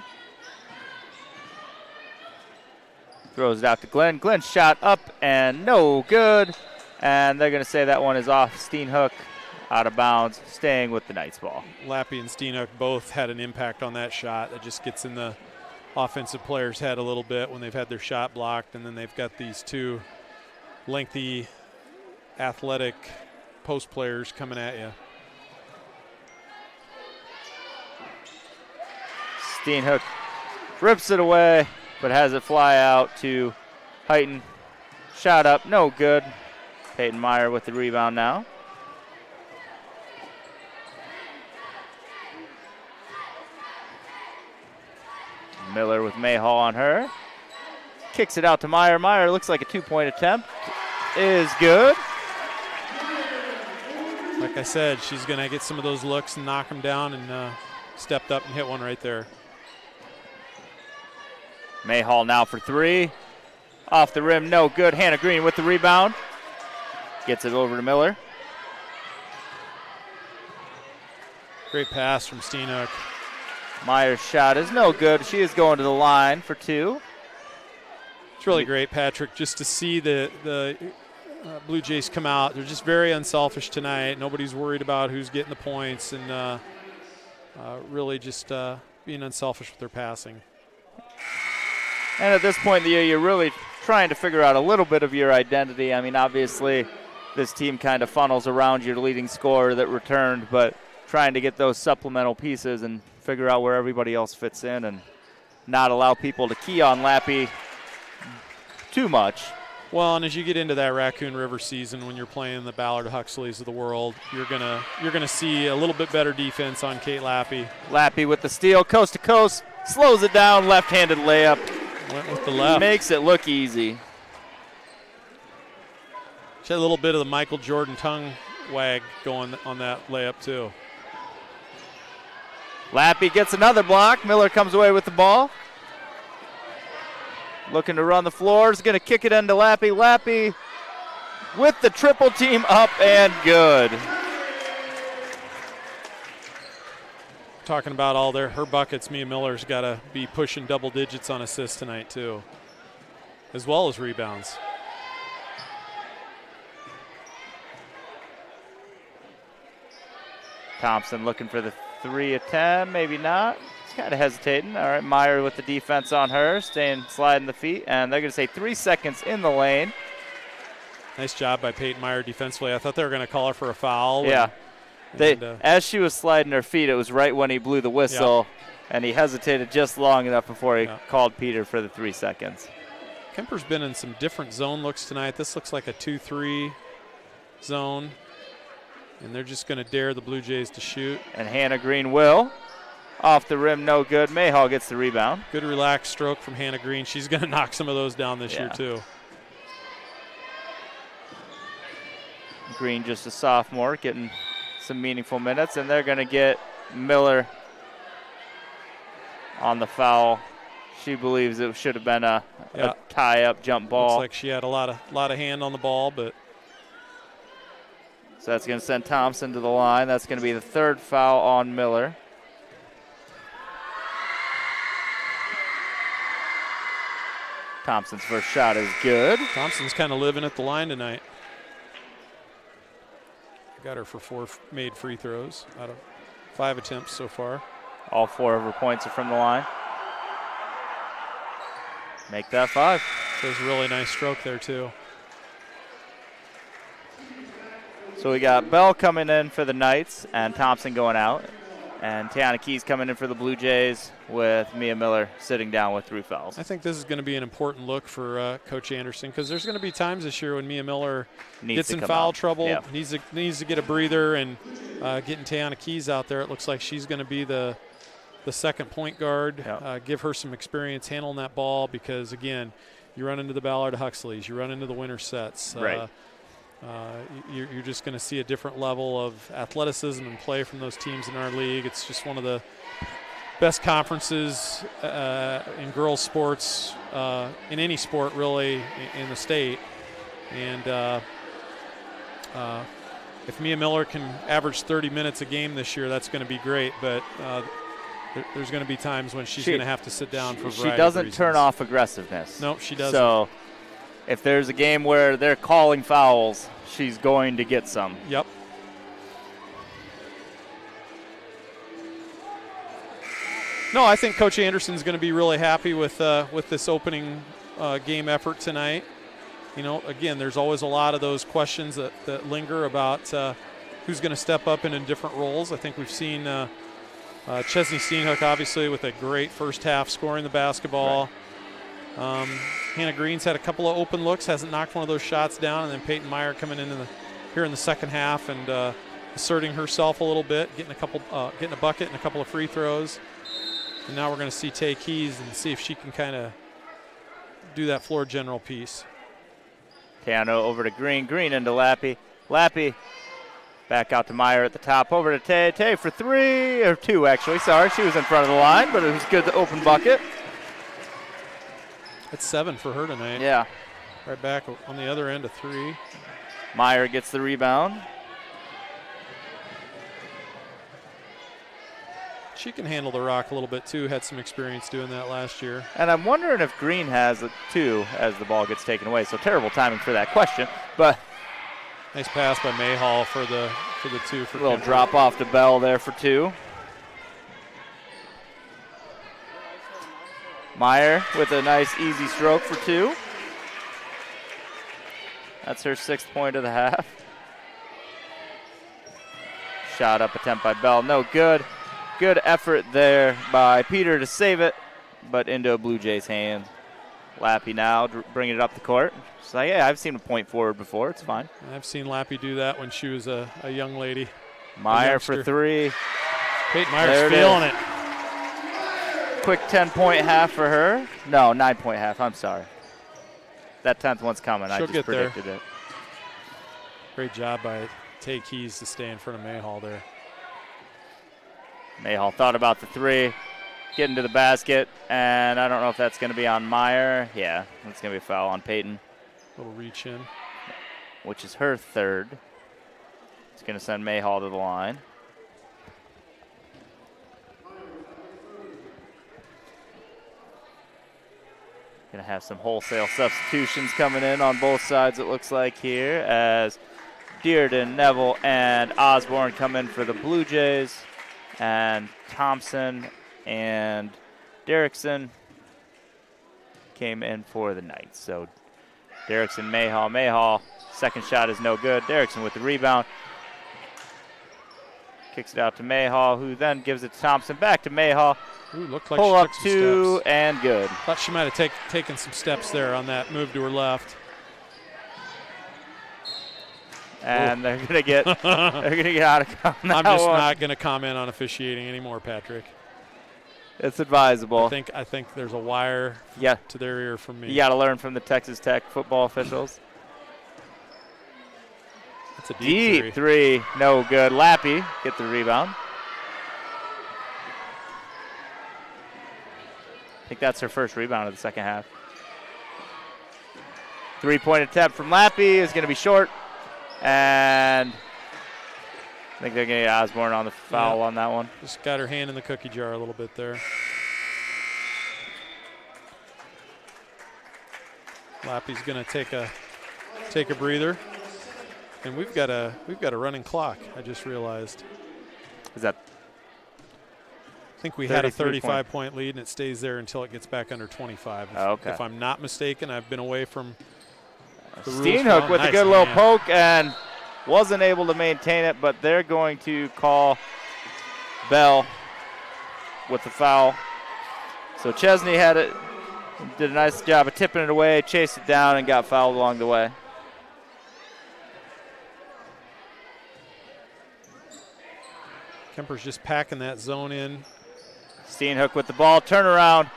Throws it out to Glenn. Glenn shot up and no good. And they're going to say that one is off Steenhook, out of bounds, staying with the Knights ball. Lappy and Steenhook both had an impact on that shot. That just gets in the offensive player's head a little bit when they've had their shot blocked, and then they've got these two lengthy, athletic post players coming at you. Steenhook rips it away, but has it fly out to Heighton. Shot up, no good. Peyton Meyer with the rebound now. Miller with Mayhall on her. Kicks it out to Meyer. Meyer looks like a 2-point attempt. Is good. Like I said, she's going to get some of those looks and knock them down, and stepped up and hit one right there. Mayhall now for 3. Off the rim, no good. Hannah Green with the rebound. Gets it over to Miller. Great pass from Steenhook. Meyer's shot is no good. She is going to the line for 2. It's really great, Patrick, just to see the Blue Jays come out. They're just very unselfish tonight. Nobody's worried about who's getting the points, and really just being unselfish with their passing. And at this point in the year, you're really trying to figure out a little bit of your identity. I mean, obviously, this team kind of funnels around your leading scorer that returned, but trying to get those supplemental pieces and figure out where everybody else fits in and not allow people to key on Lappy too much. Well, and as you get into that Raccoon River season, when you're playing the Ballard Huxleys of the world, you're gonna see a little bit better defense on Kate Lappy. Lappy with the steal, coast to coast, slows it down, left-handed layup. Went with the left. Makes it look easy. She had a little bit of the Michael Jordan tongue wag going on that layup too. Lappy gets another block. Miller comes away with the ball. Looking to run the floor. Is going to kick it into Lappy. Lappy with the triple team up and good. Talking about all her buckets, Mia Miller's got to be pushing double digits on assists tonight too, as well as rebounds. Thompson looking for the 3 of 10, maybe not. He's kind of hesitating. All right, Meyer with the defense on her, sliding the feet, and they're going to say 3 seconds in the lane. Nice job by Peyton Meyer defensively. I thought they were going to call her for a foul. Yeah. As she was sliding her feet, it was right when he blew the whistle, and he hesitated just long enough before he called Peter for the 3 seconds. Kuemper's been in some different zone looks tonight. This looks like a 2-3 zone. And they're just going to dare the Blue Jays to shoot. And Hannah Green will. Off the rim, no good. Mayhall gets the rebound. Good relaxed stroke from Hannah Green. She's going to knock some of those down this year, too. Green, just a sophomore, getting some meaningful minutes, and they're going to get Miller on the foul. She believes it should have been a tie-up jump ball. Looks like she had a lot of hand on the ball, but so that's going to send Thompson to the line. That's going to be the third foul on Miller. Thompson's first shot is good. Thompson's kind of living at the line tonight. Got her for 4 made free throws out of 5 attempts so far. All 4 of her points are from the line. Make that 5. So it was a really nice stroke there, too. So we got Bell coming in for the Knights and Thompson going out. And Tiana Keys coming in for the Blue Jays with Mia Miller sitting down with 3 fouls. I think this is going to be an important look for Coach Anderson because there's going to be times this year when Mia Miller gets in foul trouble, needs to get a breather, and getting Tiana Keys out there, it looks like she's going to be the second point guard. Give her some experience handling that ball because, again, you run into the Ballard Huxleys, you run into the winter sets. Right. You're just going to see a different level of athleticism and play from those teams in our league. It's just one of the best conferences in girls sports, in any sport really, in the state. And if Mia Miller can average 30 minutes a game this year, that's going to be great. But there's going to be times when she's going to have to sit down for a variety She doesn't of reasons. turn off aggressiveness. No, she doesn't. So if there's a game where they're calling fouls, she's going to get some. Yep. No, I think Coach Anderson's going to be really happy with this opening game effort tonight. You know, again, there's always a lot of those questions that linger about who's going to step up in different roles. I think we've seen Chesney Steenhook, obviously, with a great first half scoring the basketball. Right. Hannah Green's had a couple of open looks, hasn't knocked one of those shots down, and then Peyton Meyer coming in here in the second half and asserting herself a little bit, getting a bucket and a couple of free throws. And now we're going to see Tay Keys and see if she can kind of do that floor general piece. Teano over to Green. Green into Lappy. Lappy back out to Meyer at the top. Over to Tay. Tay for 3, or 2 actually. Sorry, she was in front of the line, but it was good to open bucket. It's 7 for her tonight. Yeah. Right back on the other end of 3. Meyer gets the rebound. She can handle the rock a little bit too. Had some experience doing that last year. And I'm wondering if Green has it too as the ball gets taken away. So terrible timing for that question. But nice pass by Mayhall for the 2 for a little Kuemper. drop off to Bell there for 2. Meyer with a nice easy stroke for 2. That's her 6th point of the half. Shot up attempt by Bell. No good. Good effort there by Peter to save it, but into a Blue Jays hand. Lappy now bringing it up the court. She's like, yeah, I've seen a point forward before. It's fine. I've seen Lappy do that when she was a young lady. Meyer for 3. Peyton Meyer's feeling it. Quick 10-point half for her. No, 9-point half. I'm sorry. That 10th one's coming. She'll I just predicted there. it. Great job by Tay Keys to stay in front of Mayhall there. Mayhall thought about the 3, getting to the basket, and I don't know if that's going to be on Meyer. Yeah, that's going to be a foul on Peyton. Little reach in. Which is her 3rd. It's going to send Mayhall to the line. Going to have some wholesale substitutions coming in on both sides, it looks like here, as Dearden, Neville, and Osborne come in for the Blue Jays. And Thompson and Derrickson came in for the Knights. So Derrickson, Mayhall. Second shot is no good. Derrickson with the rebound. Kicks it out to Mayhall, who then gives it to Thompson. Back to Mayhall. Ooh, looked like pull she up took some 2 steps. And good. Thought she might have taken some steps there on that move to her left. And they're gonna get out of that I'm just one. not gonna comment on officiating anymore, Patrick. It's advisable. I think there's a wire to their ear from me. You got to learn from the Texas Tech football officials. That's a deep three. No good. Lappy get the rebound. I think that's her first rebound of the second half. 3-point attempt from Lappy is going to be short. And I think they're going to get Osborne on the foul on that one. Just got her hand in the cookie jar a little bit there. Lappy's going to take a breather. And we've got a running clock, I just realized. Is that? I think we had a 35-point lead, and it stays there until it gets back under 25. If I'm not mistaken, I've been away from the rules. Steenhook with a good little poke and wasn't able to maintain it, but they're going to call Bell with the foul. So Chesney had it, did a nice job of tipping it away, chased it down, and got fouled along the way. Kuemper's just packing that zone in. Steenhook with the ball, turnaround,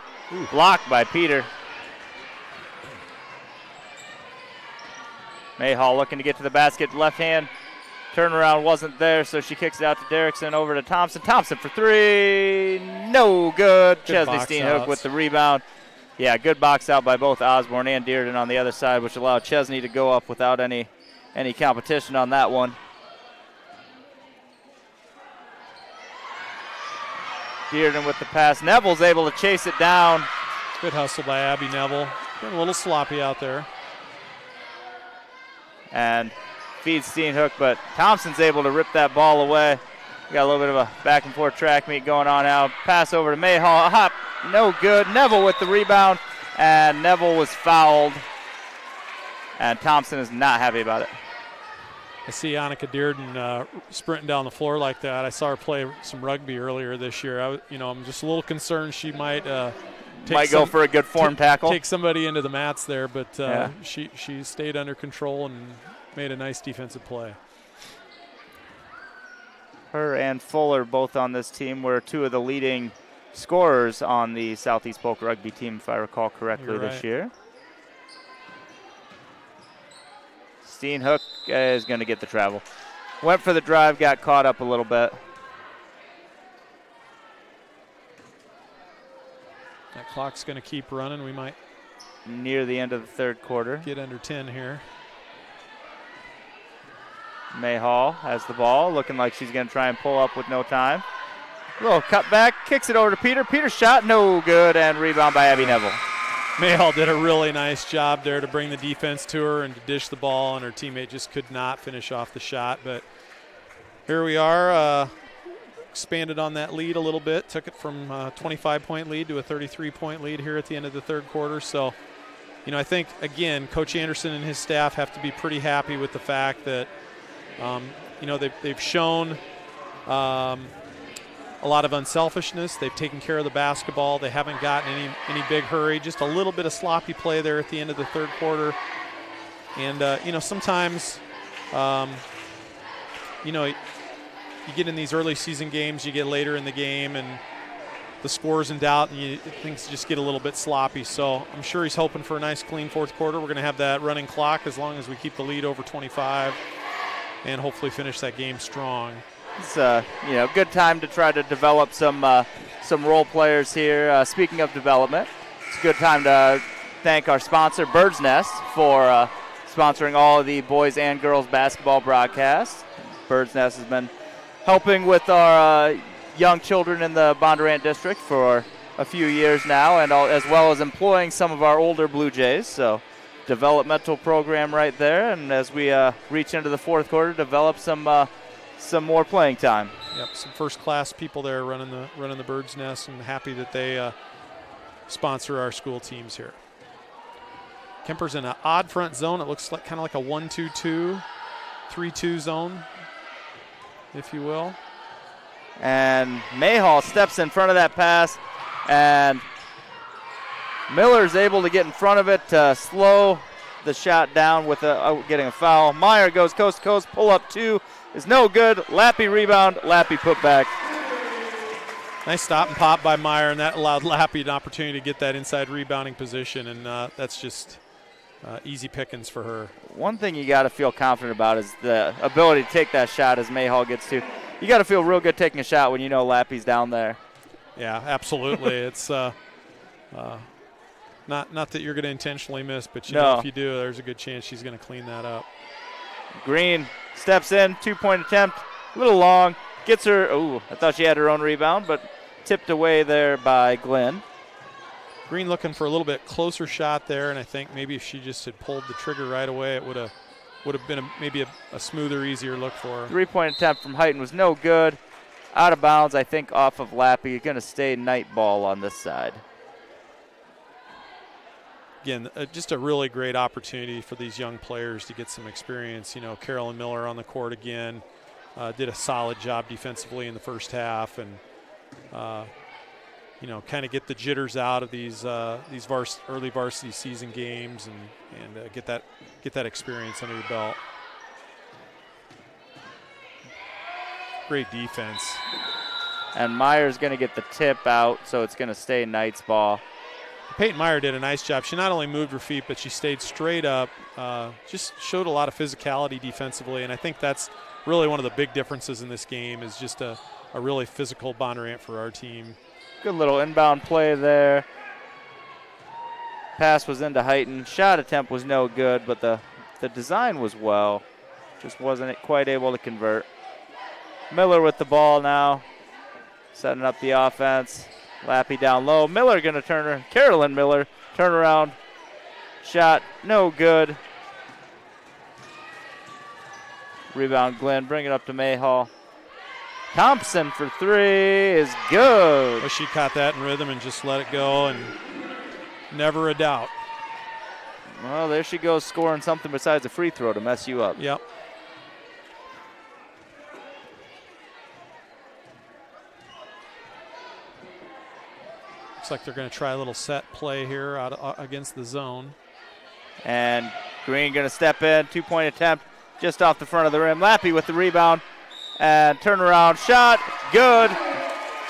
blocked by Peter. Mayhall looking to get to the basket, left hand. Turnaround wasn't there, so she kicks it out to Derrickson, over to Thompson. Thompson for three, no good. Chesney Steenhook with the rebound. Yeah, good box out by both Osborne and Dearden on the other side, which allowed Chesney to go up without any competition on that one. Dearden with the pass. Neville's able to chase it down. Good hustle by Abby Neville. Been a little sloppy out there. And feeds Steenhook, but Thompson's able to rip that ball away. We got a little bit of a back and forth track meet going on now. Pass over to Mayhall. Hop, no good. Neville with the rebound, and Neville was fouled. And Thompson is not happy about it. I see Annika Dearden sprinting down the floor like that. I saw her play some rugby earlier this year. I'm just a little concerned she might go for a good form tackle. Take somebody into the mats there, but she stayed under control and made a nice defensive play. Her and Fuller, both on this team, were two of the leading scorers on the Southeast Polk rugby team, if I recall correctly, this year. Steenhook is going to get the travel. Went for the drive, got caught up a little bit. That clock's going to keep running. We might near the end of the third quarter get under 10 here. Mayhall has the ball, looking like she's going to try and pull up with no time. A little cut back, kicks it over to Peter. Peter's shot, no good, and rebound by Abby Neville. Mayhall did a really nice job there to bring the defense to her and to dish the ball, and her teammate just could not finish off the shot. But here we are, expanded on that lead a little bit, took it from a 25-point lead to a 33-point lead here at the end of the third quarter. So, I think, again, Coach Anderson and his staff have to be pretty happy with the fact that, they've shown a lot of unselfishness. They've taken care of the basketball. They haven't gotten any big hurry. Just a little bit of sloppy play there at the end of the third quarter. And, sometimes, you get in these early season games, you get later in the game, and the score's in doubt, and things just get a little bit sloppy. So I'm sure he's hoping for a nice, clean fourth quarter. We're going to have that running clock as long as we keep the lead over 25 and hopefully finish that game strong. It's a good time to try to develop some role players here. Speaking of development, it's a good time to thank our sponsor, Bird's Nest, for sponsoring all of the boys and girls basketball broadcasts. Bird's Nest has been helping with our young children in the Bondurant district for a few years now, and as well as employing some of our older Bluejays. So, developmental program right there, and as we reach into the fourth quarter, develop some more playing time. Yep, some first-class people there running the Bird's Nest, and happy that they sponsor our school teams here. Kuemper's in an odd front zone. It looks like kind of like a 1-2-2, 3-2 zone, if you will. And Mayhall steps in front of that pass, and Miller's able to get in front of it, slow the shot down with getting a foul. Meyer goes coast to coast. Pull up 2 is no good. Lappy rebound. Lappy put back. Nice stop and pop by Meyer, and that allowed Lappy an opportunity to get that inside rebounding position, and that's just easy pickings for her. One thing you got to feel confident about is the ability to take that shot as Mayhall gets to. You got to feel real good taking a shot when you know Lappy's down there. Yeah, absolutely. It's not that you're going to intentionally miss, but you know if you do, there's a good chance she's going to clean that up. Green steps in, 2-point attempt, a little long. Gets her, I thought she had her own rebound, but tipped away there by Glenn. Green looking for a little bit closer shot there, and I think maybe if she just had pulled the trigger right away, it would have been maybe a smoother, easier look for her. 3-point attempt from Heighton was no good. Out of bounds, I think, off of Lappy. Going to stay night ball on this side. Again, just a really great opportunity for these young players to get some experience. You know, Carolyn Miller on the court again. Did a solid job defensively in the first half, and kind of get the jitters out of these early varsity season games, and get that experience under your belt. Great defense. And Meyer's going to get the tip out, so it's going to stay Knight's ball. Peyton Meyer did a nice job. She not only moved her feet, but she stayed straight up. Just showed a lot of physicality defensively, and I think that's really one of the big differences in this game is just a really physical Bondurant for our team. Good little inbound play there. Pass was into Heighton. Shot attempt was no good, but the design was well. Just wasn't quite able to convert. Miller with the ball now, setting up the offense. Lappy down low. Miller going to turn her. Carolyn Miller, turnaround. Shot, no good. Rebound Glenn, bring it up to Mayhall. Thompson for 3 is good. Well, she caught that in rhythm and just let it go, and never a doubt. Well, there she goes scoring something besides a free throw to mess you up. Yep. Looks like they're going to try a little set play here against the zone. And Green going to step in, 2-point attempt just off the front of the rim. Lappy with the rebound and turnaround shot, good.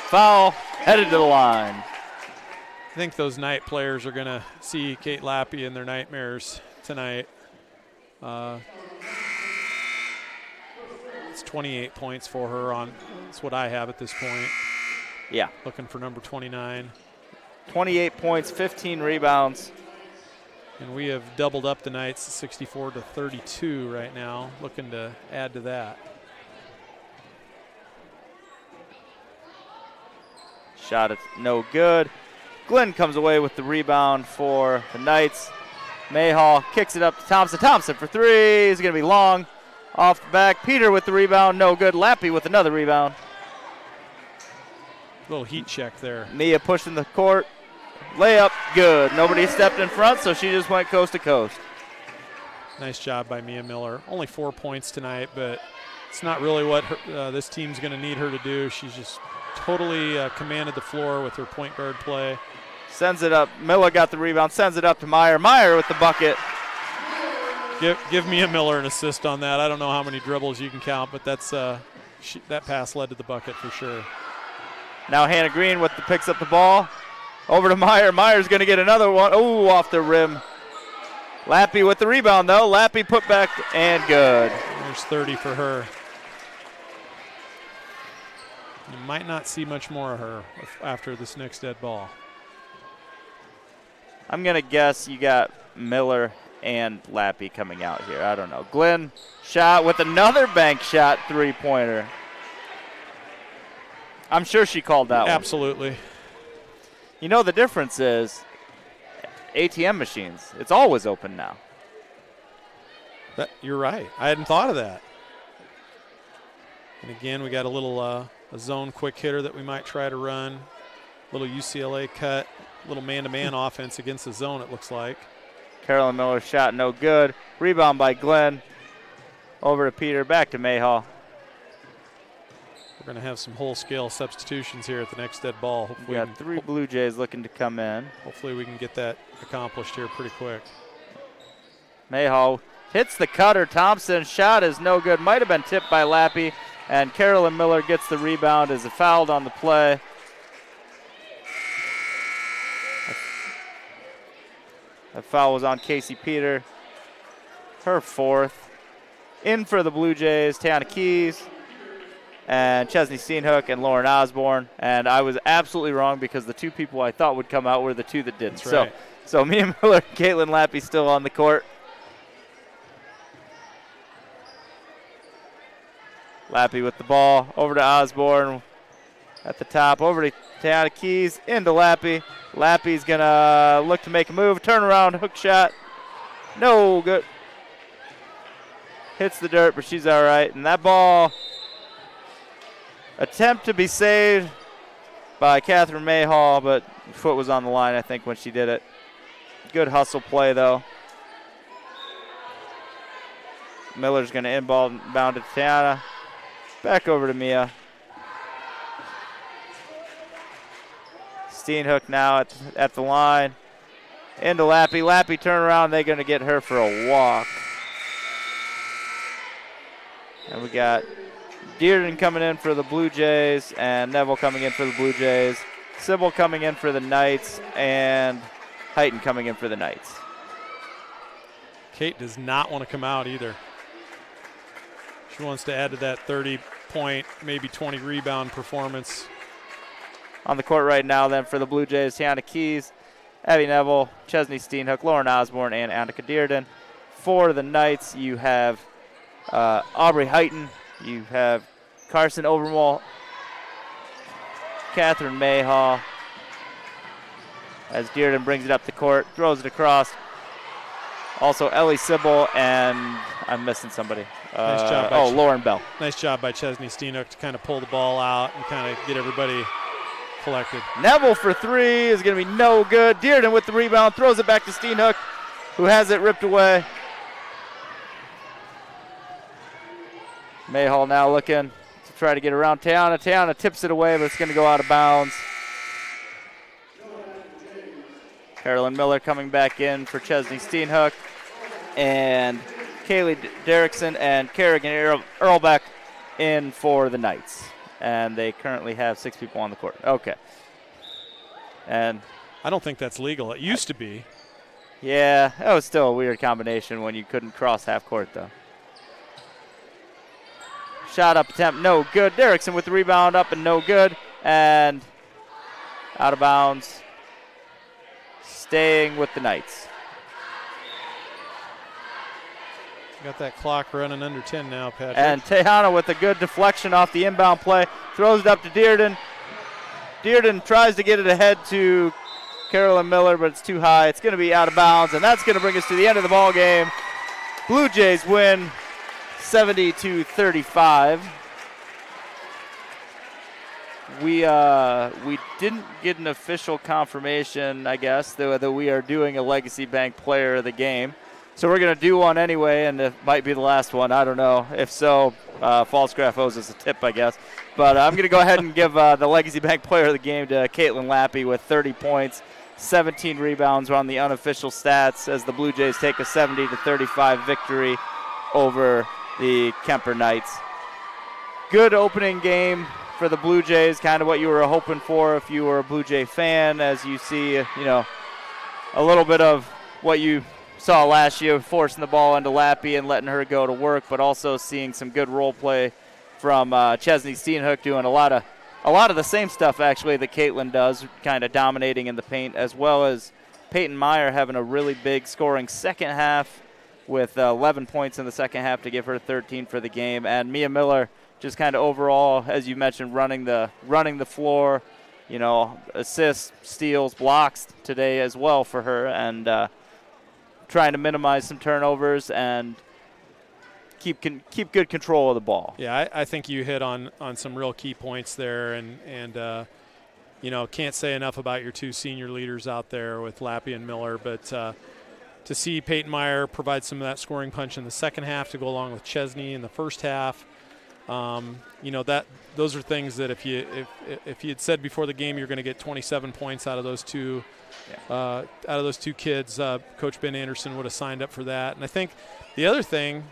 Foul, headed to the line. I think those Knight players are going to see Kate Lappy in their nightmares tonight. It's 28 points for her that's what I have at this point. Yeah. Looking for number 29. 28 points, 15 rebounds. And we have doubled up the Knights, 64-32 right now, looking to add to that. Shot, it's no good. Glenn comes away with the rebound for the Knights. Mayhall kicks it up to Thompson. Thompson for 3 is going to be long. Off the back, Peter with the rebound, no good. Lappy with another rebound. Little heat check there. Mia pushing the court. Layup, good. Nobody stepped in front, so she just went coast to coast. Nice job by Mia Miller. Only 4 points tonight, but it's not really what this team's going to need her to do. She's just totally commanded the floor with her point guard play. Sends it up. Miller got the rebound, sends it up to Meyer. Meyer with the bucket. Give Mia Miller an assist on that. I don't know how many dribbles you can count, but that's that pass led to the bucket for sure. Now Hannah Green picks up the ball. Over to Meyer. Meyer's going to get another one. Oh, off the rim. Lappy with the rebound, though. Lappy put back and good. There's 30 for her. You might not see much more of her after this next dead ball. I'm going to guess you got Miller and Lappy coming out here. I don't know. Glenn shot with another bank shot, 3-pointer. I'm sure she called that one. Absolutely. You know, the difference is ATM machines. It's always open now. You're right. I hadn't thought of that. And again, we got a little a zone quick hitter that we might try to run. Little UCLA cut, little man-to-man offense against the zone, it looks like. Carolyn Miller shot no good. Rebound by Glenn. Over to Peter, back to Mayhall. We're going to have some whole-scale substitutions here at the next dead ball. We got 3 Blue Jays looking to come in. Hopefully we can get that accomplished here pretty quick. Mayhaw hits the cutter. Thompson's shot is no good. Might have been tipped by Lappy. And Carolyn Miller gets the rebound as it fouled on the play. That foul was on Casey Peter. Her 4th. In for the Blue Jays, Tiana Keys and Chesney Steenhook and Lauren Osborne. And I was absolutely wrong because the 2 people I thought would come out were the 2 that didn't. That's right. So Mia Miller and Caitlin Lappy still on the court. Lappy with the ball, over to Osborne at the top, over to Tiana Keys, into Lappy. Lappy's going to look to make a move, turnaround, hook shot. No good. Hits the dirt, but she's all right. And that ball, attempt to be saved by Catherine Mayhaw, but foot was on the line, I think, when she did it. Good hustle play, though. Miller's going to inbound to Tiana. Back over to Mia. Steenhook now at the line. Into Lappy. Lappy turn around. They're going to get her for a walk. And we got Dearden coming in for the Blue Jays and Neville coming in for the Blue Jays. Sybil coming in for the Knights and Heighton coming in for the Knights. Kate does not want to come out either. She wants to add to that 30-point, maybe 20-rebound performance. On the court right now then for the Blue Jays, Tiana Keys, Abby Neville, Chesney Steenhook, Lauren Osborne, and Annika Dearden. For the Knights, you have Aubrey Heighton, you have Carson Overmall, Catherine Mayhaw, as Dearden brings it up the court, throws it across. Also Ellie Sybil, and I'm missing somebody. Nice job by Lauren Bell. Nice job by Chesney Steenhook to kind of pull the ball out and kind of get everybody collected. Neville for 3 is going to be no good. Dearden with the rebound, throws it back to Steenhook, who has it ripped away. Mayhall now looking to try to get around Tiana. Tiana tips it away, but it's going to go out of bounds. Carolyn Miller coming back in for Chesney Steenhook. And Kaylee Derrickson and Kerrigan Earlbeck in for the Knights. And they currently have 6 people on the court. Okay. And I don't think that's legal. It used to be. Yeah, that was still a weird combination when you couldn't cross half court, though. Shot up attempt, no good. Derrickson with the rebound up and no good. And out of bounds. Staying with the Knights. Got that clock running under 10 now, Patrick. And Tejana with a good deflection off the inbound play. Throws it up to Dearden. Dearden tries to get it ahead to Carolyn Miller, but it's too high. It's going to be out of bounds, and that's going to bring us to the end of the ball game. Blue Jays win 70-35. We didn't get an official confirmation, I guess, that we are doing a Legacy Bank Player of the Game. So we're going to do one anyway, and it might be the last one. I don't know. If so, Falsgraph owes us a tip, I guess. But I'm going to go ahead and give the Legacy Bank Player of the Game to Caitlin Lappy with 30 points, 17 rebounds on the unofficial stats as the Blue Jays take a 70-35 victory over the Kuemper Knights. Good opening game for the Blue Jays, kind of what you were hoping for if you were a Blue Jay fan, as you see, a little bit of what you saw last year, forcing the ball into Lappy and letting her go to work, but also seeing some good role play from Chesney Steenhook doing a lot of the same stuff actually that Caitlin does, kind of dominating in the paint, as well as Peyton Meyer having a really big scoring second half with 11 points in the second half to give her 13 for the game, and Mia Miller just kind of overall, as you mentioned, running the floor, assists, steals, blocks today as well for her, and trying to minimize some turnovers and keep good control of the ball. Yeah, I think you hit on some real key points there, and can't say enough about your 2 senior leaders out there with Lappy and Miller, but to see Peyton Meyer provide some of that scoring punch in the second half to go along with Chesney in the first half, those are things that if you had said before the game you're going to get 27 points out of those two kids, Coach Ben Anderson would have signed up for that. And I think the other thing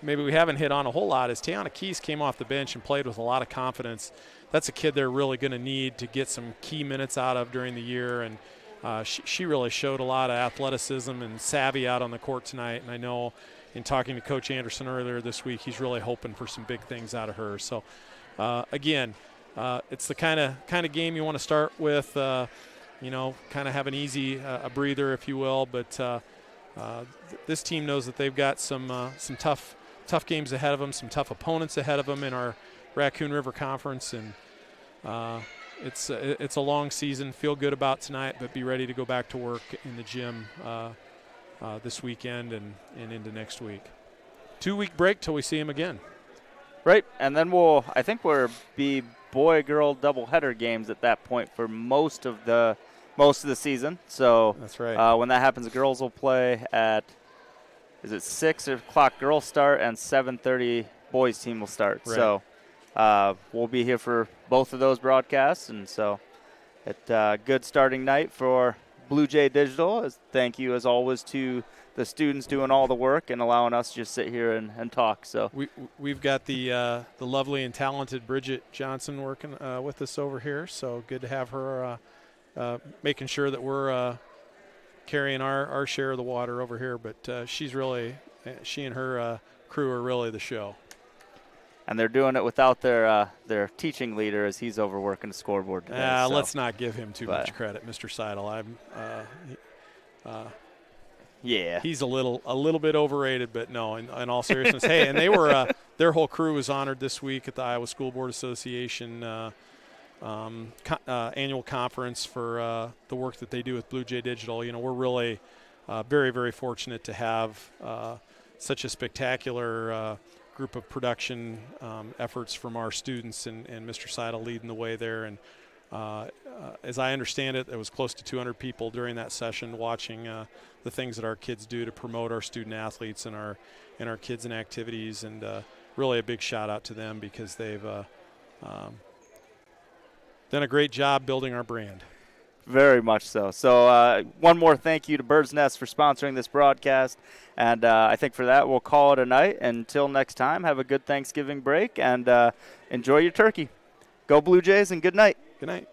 maybe we haven't hit on a whole lot is Tiana Keys came off the bench and played with a lot of confidence. That's a kid they're really going to need to get some key minutes out of during the year, and she really showed a lot of athleticism and savvy out on the court tonight. And I know in talking to Coach Anderson earlier this week, he's really hoping for some big things out of her. So, again, it's the kind of game you want to start with, kind of have an easy a breather, if you will. But this team knows that they've got some tough games ahead of them, some tough opponents ahead of them in our Raccoon River Conference, and it's a long season. Feel good about tonight, but be ready to go back to work in the gym this weekend and into next week. 2-week break till we see him again. Right, and then I think we'll be boy-girl doubleheader games at that point for most of the season. So that's right. When that happens, the girls will play at, is it 6 o'clock girls start and 7:30 boys team will start. Right. So we'll be here for both of those broadcasts, and so it's a good starting night for Blue Jay Digital. Thank you, as always, to the students doing all the work and allowing us to just sit here and talk. So we've got the lovely and talented Bridget Johnson working with us over here. So good to have her making sure that we're carrying our share of the water over here. But she and her crew are really the show. And they're doing it without their teaching leader, as he's overworking the scoreboard today. Let's not give him too much credit, Mr. Seidel. Yeah, he's a little bit overrated, but no, in all seriousness. Hey, and they were their whole crew was honored this week at the Iowa School Board Association annual conference for the work that they do with Blue Jay Digital. We're really very, very fortunate to have such a spectacular group of production efforts from our students, and Mr. Seidel leading the way there. And as I understand it, there was close to 200 people during that session watching the things that our kids do to promote our student athletes and our kids and activities. And really a big shout out to them, because they've done a great job building our brand. Very much so. So one more thank you to Bird's Nest for sponsoring this broadcast. And I think for that, we'll call it a night. Until next time, have a good Thanksgiving break and enjoy your turkey. Go Blue Jays, and good night. Good night.